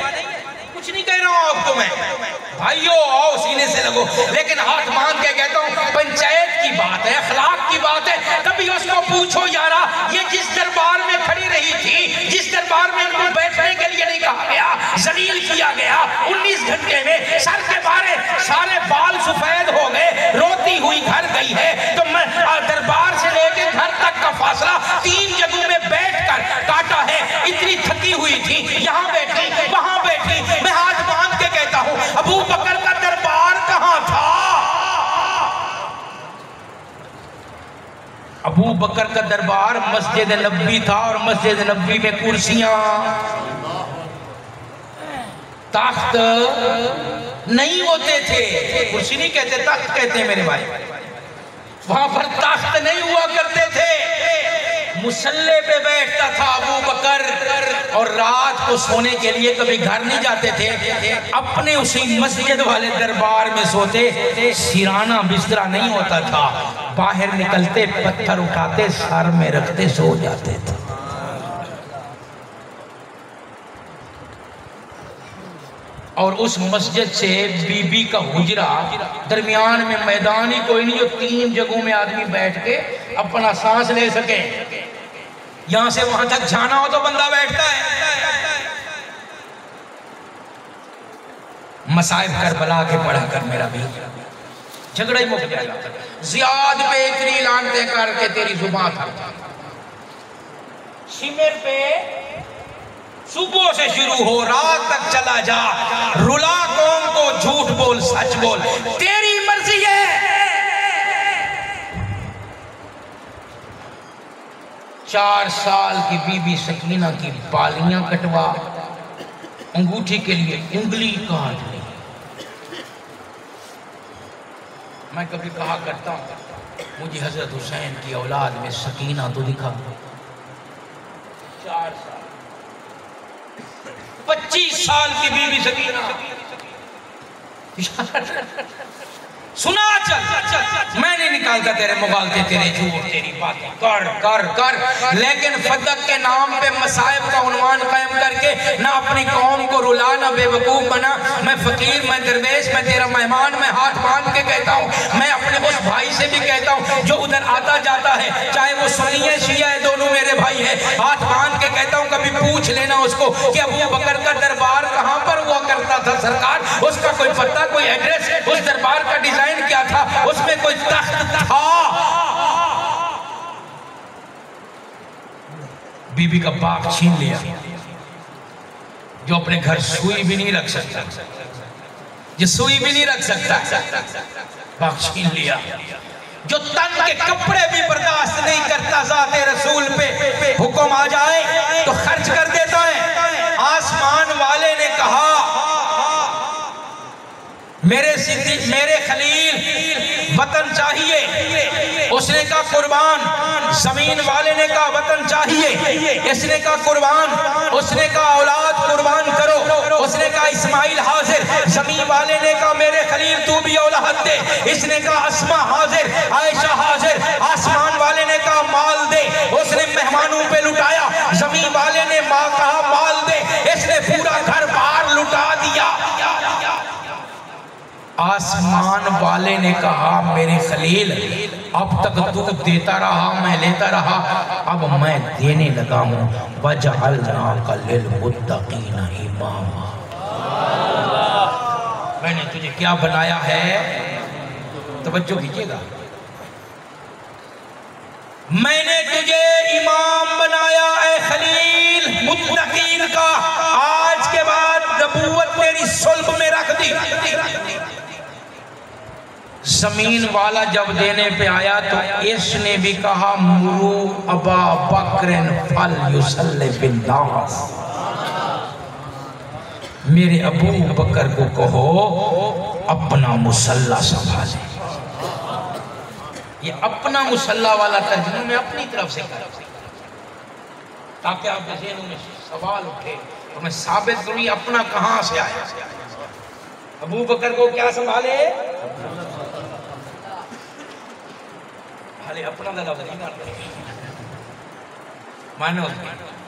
कुछ नहीं कह रहा हूं अब तुम्हें भाइयों, आओ सीने से लगो। लेकिन हाथ बांध के कहता हूं, पंचायत की बात है, अखलाक की बात है। कभी उसको पूछो यारा, ये जिस दरबार में खड़ी रही थी, जिस दरबार में इनको बैठने के लिए नहीं कहा गया, जलील किया गया, 19 घंटे में सर के बारे सारे बाल सफेद हो गए, रोती हुई घर गई है। तो मैं दरबार से लेके घर तक का फासला 3 जगहों में बैठकर काटा है। इतनी थकी हुई थी, यहाँ बैठी वहां बैठी। मैं हाथ बांध के कहता हूं, अबू बकर का दरबार कहां था? अबू बकर का दरबार मस्जिद नबवी था, और मस्जिद नबवी में कुर्सियां, तख्त नहीं होते थे। कुर्सी नहीं कहते, तख्त कहते हैं मेरे भाई। वहां पर तख्त नहीं हुआ करते थे, मुसल्ले पे बैठता था अबू बकर, और रात को सोने के लिए कभी घर नहीं जाते थे, अपने उसी मस्जिद वाले दरबार में सोते। सिराना बिस्तरा नहीं होता था, बाहर निकलते, पत्थर उठाते, सर में रखते, सो जाते थे। और उस मस्जिद से बीबी का हुजरा, दरमियान में मैदान ही कोई नहीं, जो 3 जगहों में आदमी बैठ के अपना सांस ले सके। यहां से वहां तक जाना हो तो बंदा बैठता है। मसाइब करबला के पढ़ा कर मेरा भी झगड़ा ही मुक जाएगा। जियाद पे इतनी लानतें करके तेरी जुबान था, शिमर पे सुबह से शुरू हो रात तक चला जा, रुला कौम को, झूठ बोल सच बोल, तेरी मर्जी है। 4 साल की बीबी सकीना की बालियां कटवा, अंगूठी के लिए उंगली काट ली। मैं कभी कहा करता हूं, मुझे हजरत हुसैन की औलाद में सकीना तो दिखा। 4 साल, 25 साल की बीबी सकीना। सुना, चल मैं नहीं निकालता तेरे मुगालते, तेरे झूठ, तेरी बातें कर कर कर, लेकिन फदक के नाम पे मसाइब का उन्वान कायम करके ना अपनी कौम को रुला, ना बेवकूफ बना। मैं फकीर, मैं दरवेश, मैं तेरा मेहमान, मैं हाथ बांध के कहता हूँ। मैं अपने उस भाई से भी कहता हूँ जो उधर आता जाता है, चाहे वो सुन्नी है शिया है, दोनों मेरे भाई है, हाथ बांध के कहता हूँ, कभी पूछ लेना उसको कि अबू बकर का दरबार कहाँ पर हुआ करता था सरकार, उसका कोई पता, कोई एड्रेस, उस दरबार का डिजाइन क्या था, उसमें कोई तख्त था? बीबी का बाग छीन लिया, जो अपने घर सुई भी नहीं रख सकता, जो सुई भी नहीं रख सकता, बाग छीन लिया। जो तन के कपड़े भी बर्दाश्त नहीं करता, ज़ाते रसूल पे हुक्म आ जाए तो खर्च कर देता है। आसमान वाले ने कहा, मेरे खलील वतन चाहिए, उसने कहा कुर्बान। जमीन वाले ने कहा वतन चाहिए, इसने कहा कुर्बान। उसने कहा औलाद कुर्बान करो, उसने कहा इस्माइल हाजिर। जमीन वाले ने कहा मेरे खलील तू भी औलाद दे, इसने कहा अस्मा हाजिर, आयशा हाजिर। आसमान वाले ने कहा माल दे, उसने मेहमानों पे लुटाया। जमीन वाले ने माँ कहा माल दे, इसने पूरा घर बार लुटा दिया। आसमान वाले ने कहा मेरे खलील अब तक तू देता रहा, मैं लेता रहा, अब मैं देने लगा हूं। वजअलनाका लिलमुत्तकीना इमामा, मैंने तुझे क्या बनाया है, तवज्जो कीजिएगा, मैंने तुझे इमाम बनाया है खलील मुत्तकीन का। आज के बाद नबूवत तेरी सुल्ब में रख दी। जमीन वाला जब देने पे आया तो इसने भी कहा मुरू अबा बकरन फल युसल्ली बिन्नास, मेरे अबू बकर को कहो अपना मुसल्ला संभाले। ये अपना मुसल्ला वाला तर्जुमा मैं अपनी तरफ से कर, ताकि आपके ज़हन में सवाल उठे तो मैं साबित करूँ अपना कहां से आया। अबू बकर को क्या संभाले? हाले अपना दादा नहीं मानो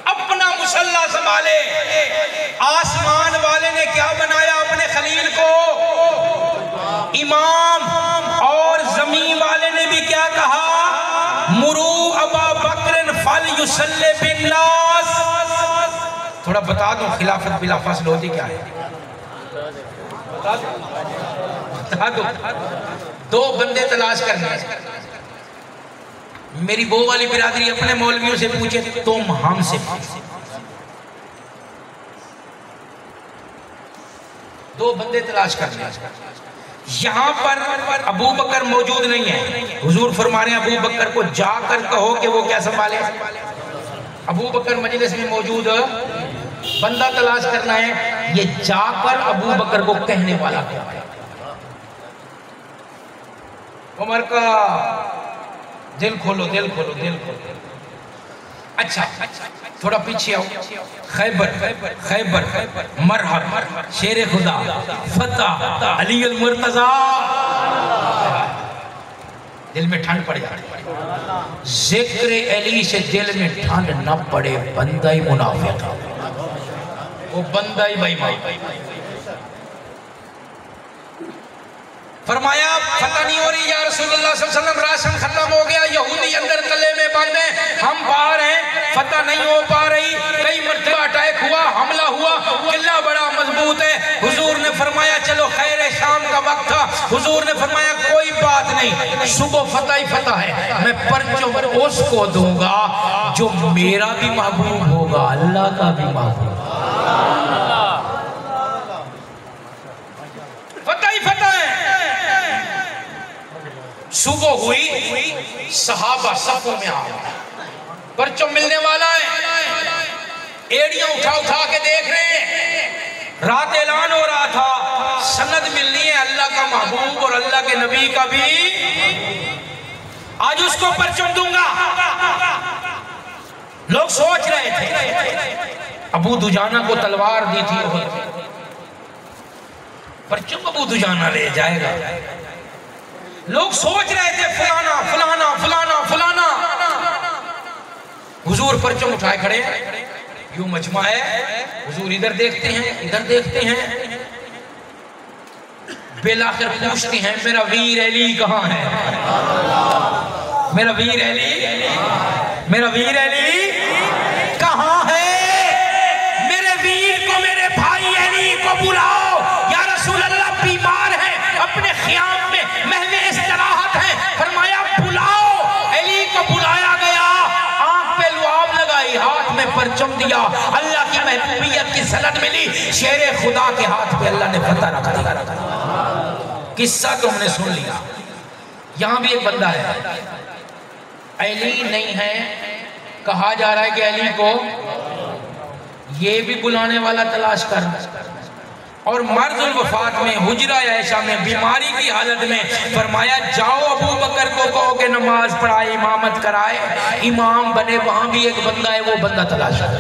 अपना मुसल्ला संभाले। आसमान वाले ने क्या बनाया अपने खलील को इमाम, और जमीन वाले ने भी क्या कहा मुरू अबा बकर फल युसल्ले बिन्नास। थोड़ा बता दो खिलाफत बिला फस्ल होती क्या है, बता दो। दो बंदे तलाश करने, मेरी वो वाली बिरादरी अपने मौलवियों से पूछे, तुम हमसे पूछो। दो बंदे तलाश करने, यहां पर अबू बकर मौजूद नहीं है। हुजूर फरमा रहे हैं अबू बकर को जाकर कहो कि वो क्या संभाले। अबू बकर मजलिस में मौजूद, बंदा तलाश करना है, ये जाकर अबू बकर को कहने वाला क्या है। उमर का दिल खोलो, दिल खोलो, दिल खोलो। अच्छा थोड़ा पीछे आओ। खैबर, खैबर, मरहब, शेर खुदा, फतह, अली अल मुर्तजा। दिल में ठंड पड़ जाती है। जिक्र अली से दिल में ठंड न पड़े, बंदा ही मुनाफिक, वो बंदा ही बेईमान। फरमाया फतह नहीं हो रही या रसूलुल्लाह सल्लल्लाहु अलैहि वसल्लम, राशन खत्म हो गया, यहूदी अंदर तले में बंद हैं, हम बाहर हैं, फतह नहीं हो पा रही। कई मरतबा अटैक हुआ, हमला हुआ, किला बड़ा मजबूत है। हुजूर ने फरमाया चलो, खैर शाम का वक्त था, हुजूर ने फरमाया कोई बात नहीं, सुबह फतह ही फतह है, मैं परचम उसको दूंगा जो मेरा भी महबूब होगा, अल्लाह का भी महबूब। फतह ही फतह है। सुबह हुई, सहाबा सफों में आ गए, परचम मिलने वाला है, एड़ियां उठा उठा के देख रहे हैं। रात ऐलान हो रहा था, सनद मिलनी है अल्लाह का महबूब और अल्लाह के नबी का भी, आज उसको परचम दूंगा। लोग सोच रहे थे, अबू दुजाना को तलवार दी थी, परचम अबू दुजाना ले जाएगा। लोग सोच रहे थे फलाना फलाना फलाना फलाना। हुजूर परचम उठाए खड़े, यूं मजमा है, हुजूर इधर देखते हैं, इधर देखते हैं, बेलाखिर पूछते हैं मेरा वीर अली कहाँ है, मेरा वीर अली, मेरा वीर अली कहाँ है, मेरे वीर को, मेरे भाई अली को बुलाओ। या रसूल अल्लाह बीमार है, अपने ख़ियाम में महवे इस्तराहत है। फरमाया बुलाओ। अली को बुलाया गया, आंख पे लुआब लगाई, हाथ में परचम दिया, अल्लाह की महबूबियत की सनद मिली, शेरे खुदा के हाथ पे अल्लाह ने फतह रखा। किस्सा तो हमने सुन लिया। यहां भी एक बंदा है, अली नहीं है, कहा जा रहा है कि अली को ये भी बुलाने वाला तलाश कर। और मर्जुल वफात में, हुजरा आयशा में, बीमारी की हालत में फरमाया जाओ अबू बकर को कहो कि नमाज पढ़ाए, इमामत कराए, इमाम बने। वहां भी एक बंदा है, वो बंदा तलाश कर।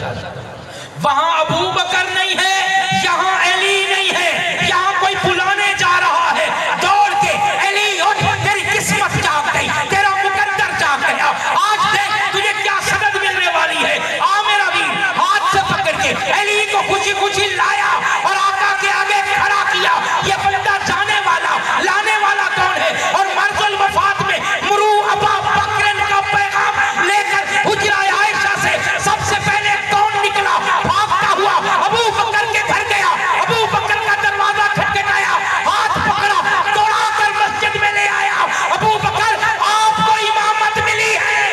वहां अबू बकर नहीं है, यहाँ अली नहीं है, यहाँ कोई बुलाने जा रहा है, दौड़ के अली उठ, तेरी किस्मत जाग गई, तेरा मुकद्दर जाग गया, आज देख तुझे क्या सनद मिलने वाली है। आ मेरा वीर, हाथ से पकड़ के अली को खुशी खुशी लाया और आका के आगे खड़ा किया। ये बंदा जाने वाला, लाने वाला कौन है? और मर्जुल वफात में मुरू अबा बकर का पैगाम लेकर हुजरा आयशा से सबसे पहले कौन निकला? भागता हुआ अबू बकर के घर गया, अबू बकर का दरवाजा खटखटाया, हाथ पकड़ा, दौड़ा कर मस्जिद में ले आया। अबू बकर आपको इमामत मिली है।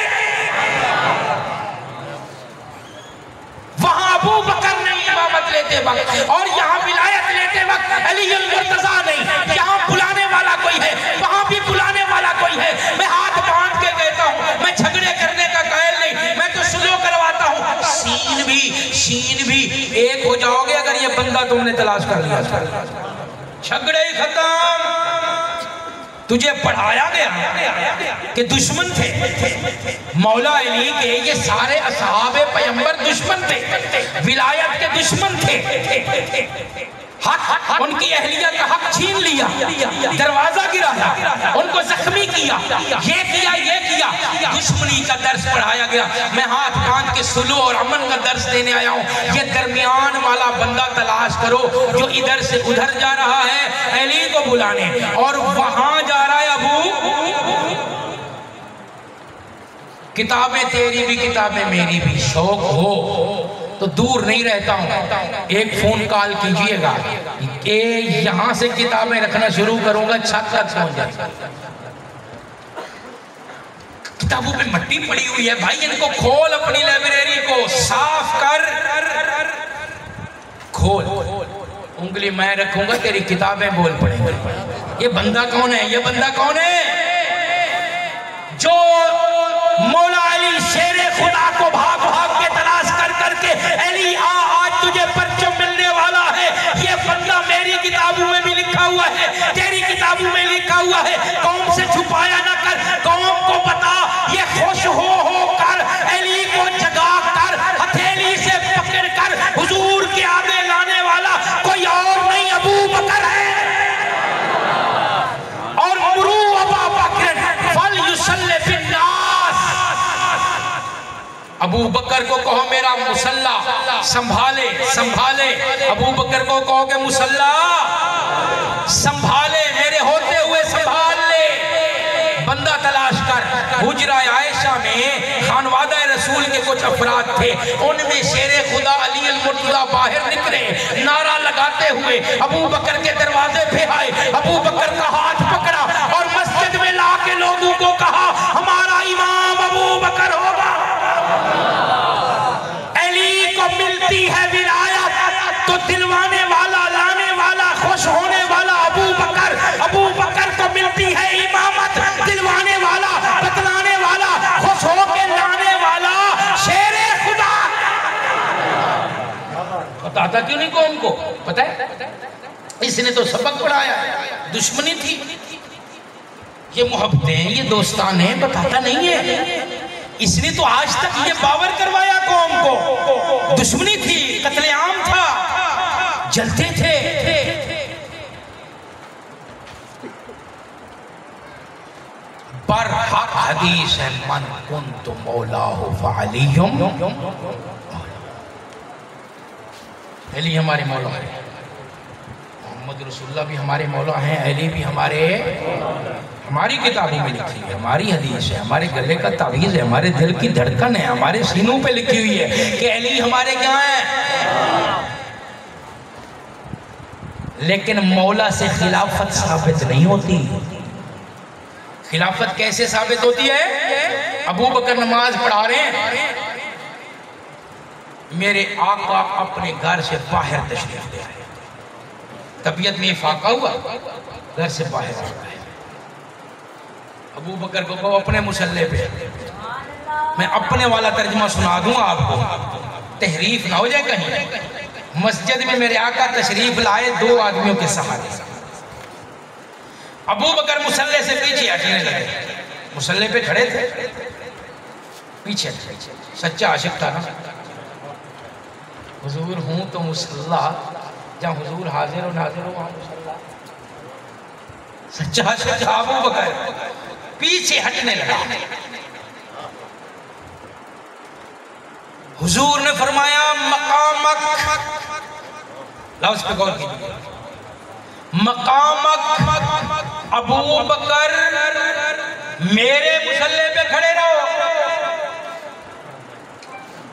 वहां अबू बकर ने इमामत लेते वक्त और यहाँ विलायत लेते वक्त अली अल मुर्तजा नहीं, यहाँ बुलाने वाला कोई है, वहां भी बुलाने वाला कोई है। मैं हाथ बांध के कहता हूँ, मैं झगड़े करने का कायल नहीं, मैं तो सुलह करवाता हूँ। शीन भी एक हो जाओगे अगर ये बंदा तुमने तलाश कर लिया, झगड़े ही खत्म। तुझे पढ़ाया गया कि दुश्मन थे मौला अली के, ये सारे असहाबे पैगंबर दुश्मन थे, विलायत के दुश्मन थे। हक, उनकी अहलियत का हक छीन लिया, दरवाजा गिराया, उनको जख्मी किया, ये किया। दुश्मनी का दर्स पढ़ाया गया। मैं हाथ बांध के सुलू और अमन का दर्स देने आया हूँ। ये दरमियान वाला बंदा तलाश करो जो इधर से उधर जा रहा है अली को बुलाने, और वहां जा रहा है अबू। किताबें तेरी भी किताबें मेरी भी, शौक हो तो दूर नहीं रहता हूँ, एक फोन कॉल कीजिएगा कि यहां से किताबें रखना शुरू करूंगा, छत तक पहुंच जाएगा। किताबों पे मट्टी पड़ी हुई है भाई, इनको खोल, अपनी लाइब्रेरी को साफ कर, खोल। उंगली मैं रखूंगा, तेरी किताबें बोल पड़ेंगी। ये बंदा कौन है? ये बंदा कौन है जो मौला अली शेरे खुदा को भाग भाग के तलाश कर करके अली आज तुझे परचम मिलने वाला है। ये बंदा मेरी किताबों में भी लिखा हुआ है, तेरी किताबों में लिखा हुआ है। कौम से छुपाया ना कर, कौम को बता। ये खुश हो कर अली को जगा कर हथेली से पकड़ कर हुजूर के आगे लाने वाला कोई और नहीं, अबू बकर है। और मुरू अबा बकर फल युसल्ली बिन्नास, अबू बकर को कहो मेरा मुसल्ला संभाले, संभाले। अबू बकर को कहो कि मुसल्ला संभाले, मेरे होते हुए संभाल ले। बंदा तलाश कर। हुजरा आयशा में खानवादा रसूल के कुछ अफराद थे, उनमें शेरे खुदा अली अल मुर्तज़ा बाहर निकले नारा लगाते हुए, अबू बकर के दरवाजे पे आए, अबू बकर का हाथ पकड़ा और मस्जिद में ला के लोगों को कहा हमारा इमाम अबू बकर होगा। अली को मिलती है विलायत तो दिलवाने वाला, लाने वाला, खुश होने वाला अबू बकर। अबू बकर को मिलती है इमामत, दिलवाने वाला, बतलाने वाला, खुश होके लाने वाला शेरे खुदा। बताता क्यों नहीं कौम को? पता है इसने तो सबक पढ़ाया। दुश्मनी थी, ये मोहब्बतें, ये दोस्ताने, बताता नहीं है। इसने तो आज तक ये बावर करवाया कौम को। दुश्मनी थी, कत्लेआम था, जलते थे। बरहक हदीस है मन कुन्तु मौलाहु फअलियुम, अली हमारे मौला है, मोहम्मद रसूलुल्लाह भी हमारे मौला हैं, अली भी हमारी किताबों में लिखी है, हमारी हदीस है, हमारे गले का तावीज़ है, हमारे दिल की धड़कन है, हमारे सीनों पे लिखी हुई है कि अली हमारे क्या है। लेकिन मौला से खिलाफत साबित नहीं होती। खिलाफत कैसे साबित होती है? अबू बकर नमाज पढ़ा रहे हैं, मेरे आका अपने घर से बाहर तशरीफ ले आए, तबीयत में फाका हुआ, घर से बाहर आ गए। अबू बकर को कहो अपने मुसल्ले पे, मैं अपने वाला तर्जुमा सुना दूं आपको, तहरीफ ना हो जाए कहीं। मस्जिद में मेरे आका तशरीफ लाए दो आदमियों के सहारे, अबू बकर मुसल्ले से पीछे हटने लगे। मुसल्ले पे खड़े थे, पीछे सच्चा आशिक था ना। हुजूर हूं तो मुसल्ला, जहाँ हुजूर हाजिर हो नाजिर हो वहाँ मुसल्ला। सच्चा आशिक था अबू बकर, पीछे हटने लगा। हुजूर ने फरमाया मकामक, लफ्ज़ पे गौर कीजिए, मकामक अबू बकर, मेरे मुसल्ले पे खड़े रहो।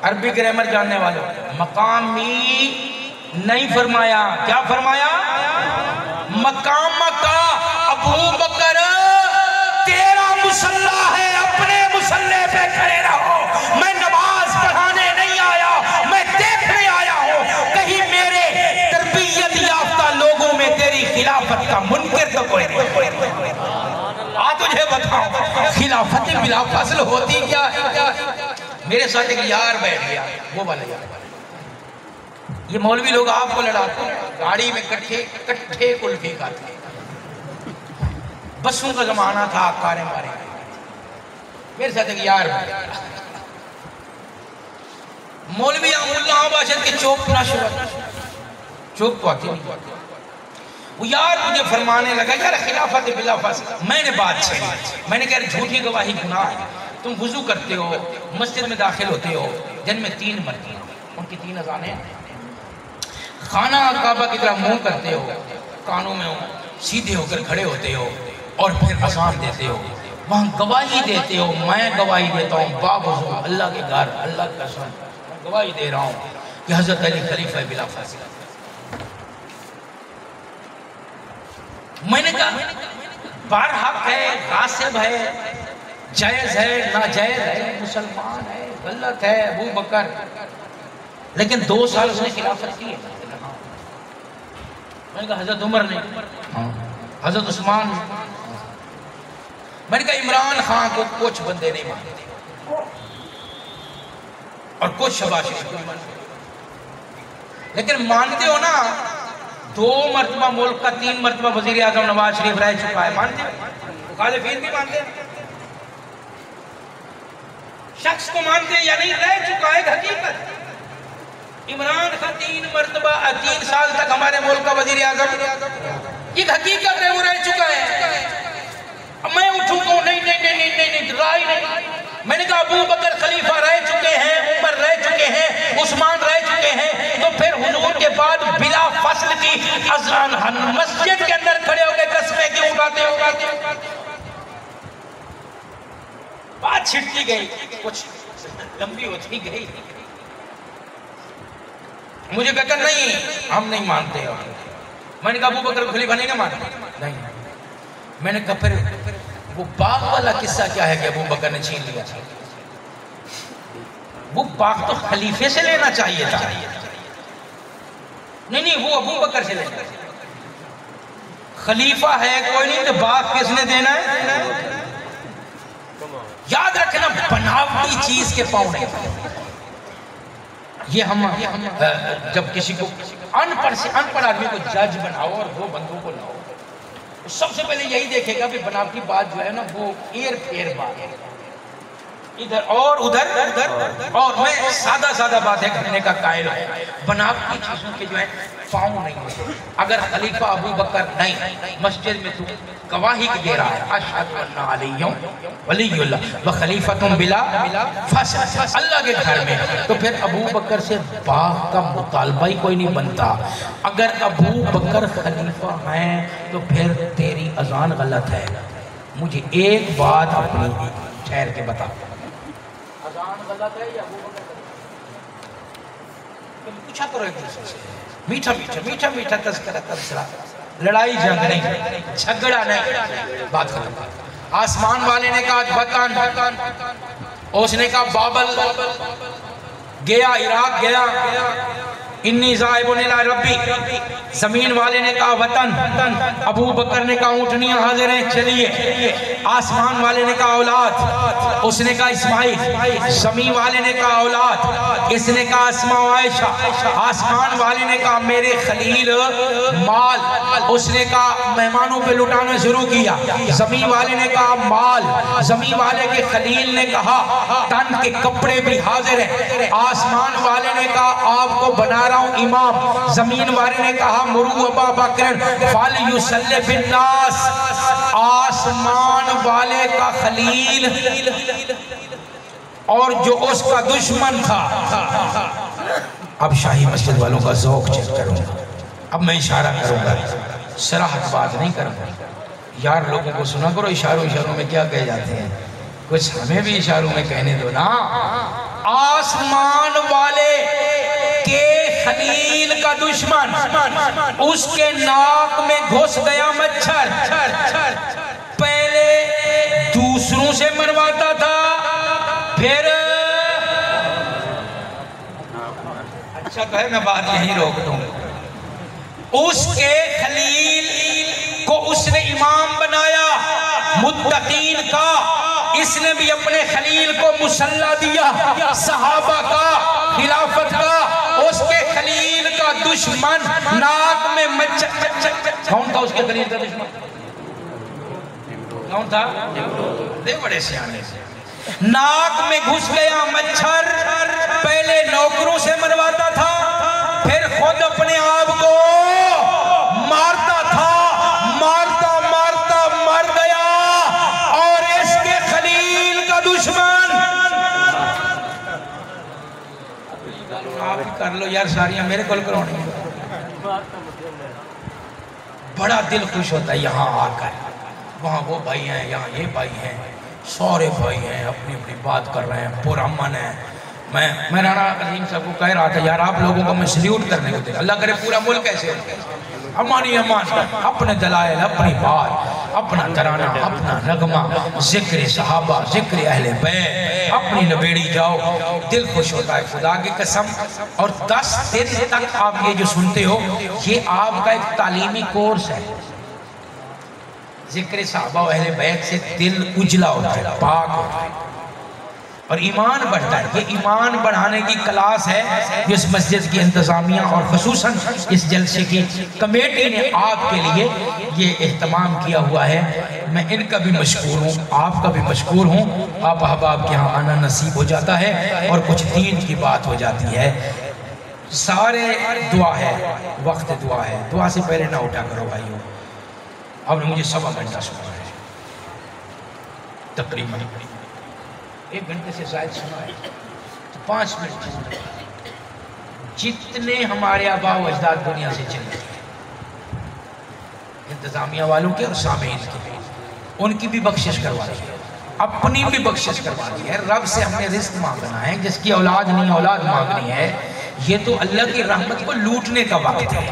अरबी ग्रामर जानने वालों, मकामी नहीं फरमाया, क्या फरमाया? मकामक अबू बकर, तेरा मुसल्ला है, अपने मुसल्ले पे खड़े रहो। मैं नमाज पढ़ाने नहीं आया, मैं देखने आया हूँ कहीं मेरे तरबियत याफ्ता लोगों में तेरी खिलाफत का मुनकिर तो कोई नहीं। आ तुझे बताऊं खिलाफत बिला फजल होती क्या है। मेरे साथ एक यार बैठ गया, वो वाला यार, ये मौलवी लोग आपको लड़ाते हैं, गाड़ी में कट्ठे कुल्फी खाते, बसों का जमाना था, कारे मारे। मेरे साथ एक यार मौलवी मुल्ला बाशद के चौक ना शुरू, चौक तो आती नहीं, वो यार मुझे फरमाने लगा यार खिलाफत बिला फस्ल। मैंने बात छेड़ी, मैंने कहा झूठी गवाही गुनाह है। तुम वुजू करते हो, मस्जिद में दाखिल होते हो, दिन में 3 मरतबा, उनकी 3 अज़ानें, खाना काबा की तरफ मुंह करते हो, कानों में सीधे होकर खड़े होते हो और फिर अज़ान देते हो, वहाँ गवाही देते हो। मैं गवाही देता हूँ बावजूद अल्लाह के घर, अल्लाह की कसम गवाही दे रहा हूँ कि हज़रत अली खलीफा बिला फस्ल। मैंने कहा बार हक है, गासिब है, जायज है, नाजायज है, मुसलमान है, गलत है अबू बकर, लेकिन 2 साल उसने खिलाफत की है। मैंने कहा हजरत उमर ने, हजरत उस्मान, मैंने कहा इमरान खान को कुछ बंदे नहीं मानते और कुछ शबाश को मानते, लेकिन मानते हो ना 2 मरतबा मुल्क का 3 मरतबा वजीर आजम नवाज शरीफ रह चुका है, मानते मुखालिफिन भी मानते हैं, शख्स को मानते हैं या नहीं, रह चुका है हकीकत। इमरान खान 3 मरतबा 3 साल तक हमारे मुल्क का वजीर आजम, ये हकीकत है, वो रह चुका है। अब मैं उठूं तो नहीं नहीं नहीं नहीं नहीं, नहीं राय नहीं। मैंने कहा अबू बकर खलीफा रह चुके हैं, उमर रह चुके हैं, उस्मान रह चुके हैं, तो फिर हुजूर के बाद बिला फस्ल की अज़ान मस्जिद के अंदर खड़े होकर कस्में क्यों उठाते हो? बात छिड़ती गई, कुछ लंबी होती गई। मुझे कहता नहीं हम नहीं मानते हो। मैंने कहा अबू बकर खलीफा नहीं मानते, नहीं। मैंने कहा फिर वो बाग वाला किस्सा क्या है कि अबू बकर ने छीन लिया? वो बाग तो खलीफे से लेना चाहिए था। नहीं नहीं, वो अबू बकर से लेना, खलीफा है कोई नहीं, तो बाग किसने देना है? याद रखना बनावटी चीज के पाँव नहीं। ये हम जब किसी को अनपढ़ आदमी को जज बनाओ और 2 बंदों को लाओ, तो सबसे पहले यही देखेगा कि बनावटी बात जो है ना वो फेर बात, इधर और उधर, और मैं सादा बातें करने का कायल है। बनावटी चीजों के जो है पाँव नहीं होते। अगर खलीफा अबू बकर नहीं, मस्जिद में तू गवाही दे रहा है अशहदु अन्ना अलिय्युम वलियुल्लाह व खलीफतुम बिला फस्ल, अल्लाह के घर में, तो फिर अबू बकर से बाग का मुतालबा ही कोई नहीं बनता। अगर अबू बकर खलीफा हैं तो फिर तेरी अजान गलत है। मुझे एक बात अपनी ठहर के बता, अजान गलत है या अबू बकर? पूछा करो एक दूसरे से, मीठा मीठा मीठा मीठा तज़किरा, लड़ाई जंग नहीं, झगड़ा नहीं, बात खत्म। आसमान वाले ने कहा वतन, उसने कहा बाबल गया, इराक गया, इन्नी ज़ाहिबुन इला रब्बी। जमीन वाले ने कहा वतन, अबू बकर ने कहा ऊँटनियाँ हाजिर हैं चलिए। आसमान वाले ने कहा औलाद, उसने कहा इस्माइल। जमीन वाले ने कहा औलाद, इसने कहा अस्मा व आयशा। आसमान वाले ने कहा मेरे खलील माल, उसने कहा मेहमानों पे लुटाना शुरू किया। जमीन वाले ने कहा माल, जमीन वाले के खलील ने कहा तन के कपड़े भी हाजिर हैं। आसमान वाले ने कहा आपको बना रहा हूं इमाम। जमीन वाले ने कहा मुरू अबा बकर फालियुसल्ली बिन्नास। आसमान वाले का खलील और जो उसका दुश्मन था। अब शाही मस्जिद वालों का ज़ौक़ चेक करूंगा। अब मैं इशारा करूंगा, सराहत बात नहीं करूंगा। यार लोगों को सुना करो इशारों में क्या कहे जाते हैं, कुछ हमें भी इशारों में कहने दो ना। आसमान वाले के खलील का दुश्मन, उसके नाक में घुस गया मच्छर। पहले दूसरों से मरवाता था, फिर अच्छा तो है मैं बात यहीं रोक दूं। उसके खलील को उसने इमाम बनाया मुत्तकीन का। इसने भी अपने खलील को मुसल्ला दिया, सहाबा का, खिलाफत का। उसके खलील का दुश्मन नाक में मच्छर। कौन था उसके खलील का दुश्मन? कौन था? देख बड़े सियाने से। नाक में घुस गया मच्छर। पहले नौकरों से मरवाता था, फिर खुद अपने आप को मारता था। कर लो यार, सारियां मेरे को करानी। बड़ा दिल खुश होता है यहाँ आकर। वहाँ वो भाई हैं, यहाँ ये भाई हैं, सारे भाई हैं, अपनी अपनी बात कर रहे हैं, पुरअमन है। मैं राणा अजीम साहब को कह रहा था यार आप लोगों को मैं सल्यूट करने को दे, अल्लाह करे पूरा मुल्क ऐसे अमानी अमान, अपने दलाइल, अपनी बात, अपना तराना, अपना नगमा, जिक्र सहाबा, जिक्र अहले बैत, अपनी नबेड़ी जाओ, दिल खुश होता है खुदा की कसम। और 10 दिन तक आप ये जो सुनते हो, ये आपका एक तालीमी कोर्स है। जिक्र सहाबा अहले बैत से दिल उजला होता है, पाक होता है और ईमान बढ़ता है। ये ईमान बढ़ाने की क्लास है जो इस मस्जिद की इंतज़ामिया और ख़ुसूसन इस जलसे की कमेटी ने आपके लिए ये एहतमाम किया हुआ है। मैं इनका भी मशकूर हूँ, आपका भी मशकूर हूँ। आप अहबाब के यहाँ आना नसीब हो जाता है और कुछ दीन की बात हो जाती है। सारे दुआ है, वक्त दुआ है, दुआ से पहले ना उठा करो भाइयों। आपने मुझे 1.25 घंटा सुना है, तकरीबन 1 घंटे से शायद सुना है, तो 5 मिनट जितने हमारे आबा व अजदाद दुनिया से चले गए, इंतजामिया वालों के और सामीन के, उनकी भी बख्शिश करवा दी है, अपनी भी बख्शिश करवा दी है। रब से हमने रिस्क मांगना है, जिसकी औलाद नहीं औलाद मांगनी है। ये तो अल्लाह की रहमत को लूटने का वक्त है,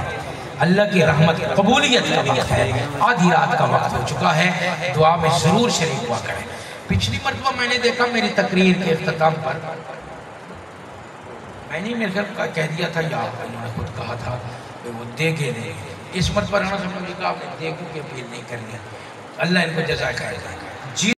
अल्लाह की रहमत कबूलियत का वक्त है, आधी रात का वक्त हो चुका है। दुआ में ज़रूर शरीक हुआ करें। पिछली मरतबा मैंने देखा मेरी तकरीर के इख्तिताम पर मैंने मेरे घर कह दिया था यार, इन्होंने खुद कहा था कि वो देखे नहीं। इस मरतबा राणा साहब ने कहा आपने देखो कि अपील नहीं करनी। अल्लाह इनको जज़ा खैर देगा।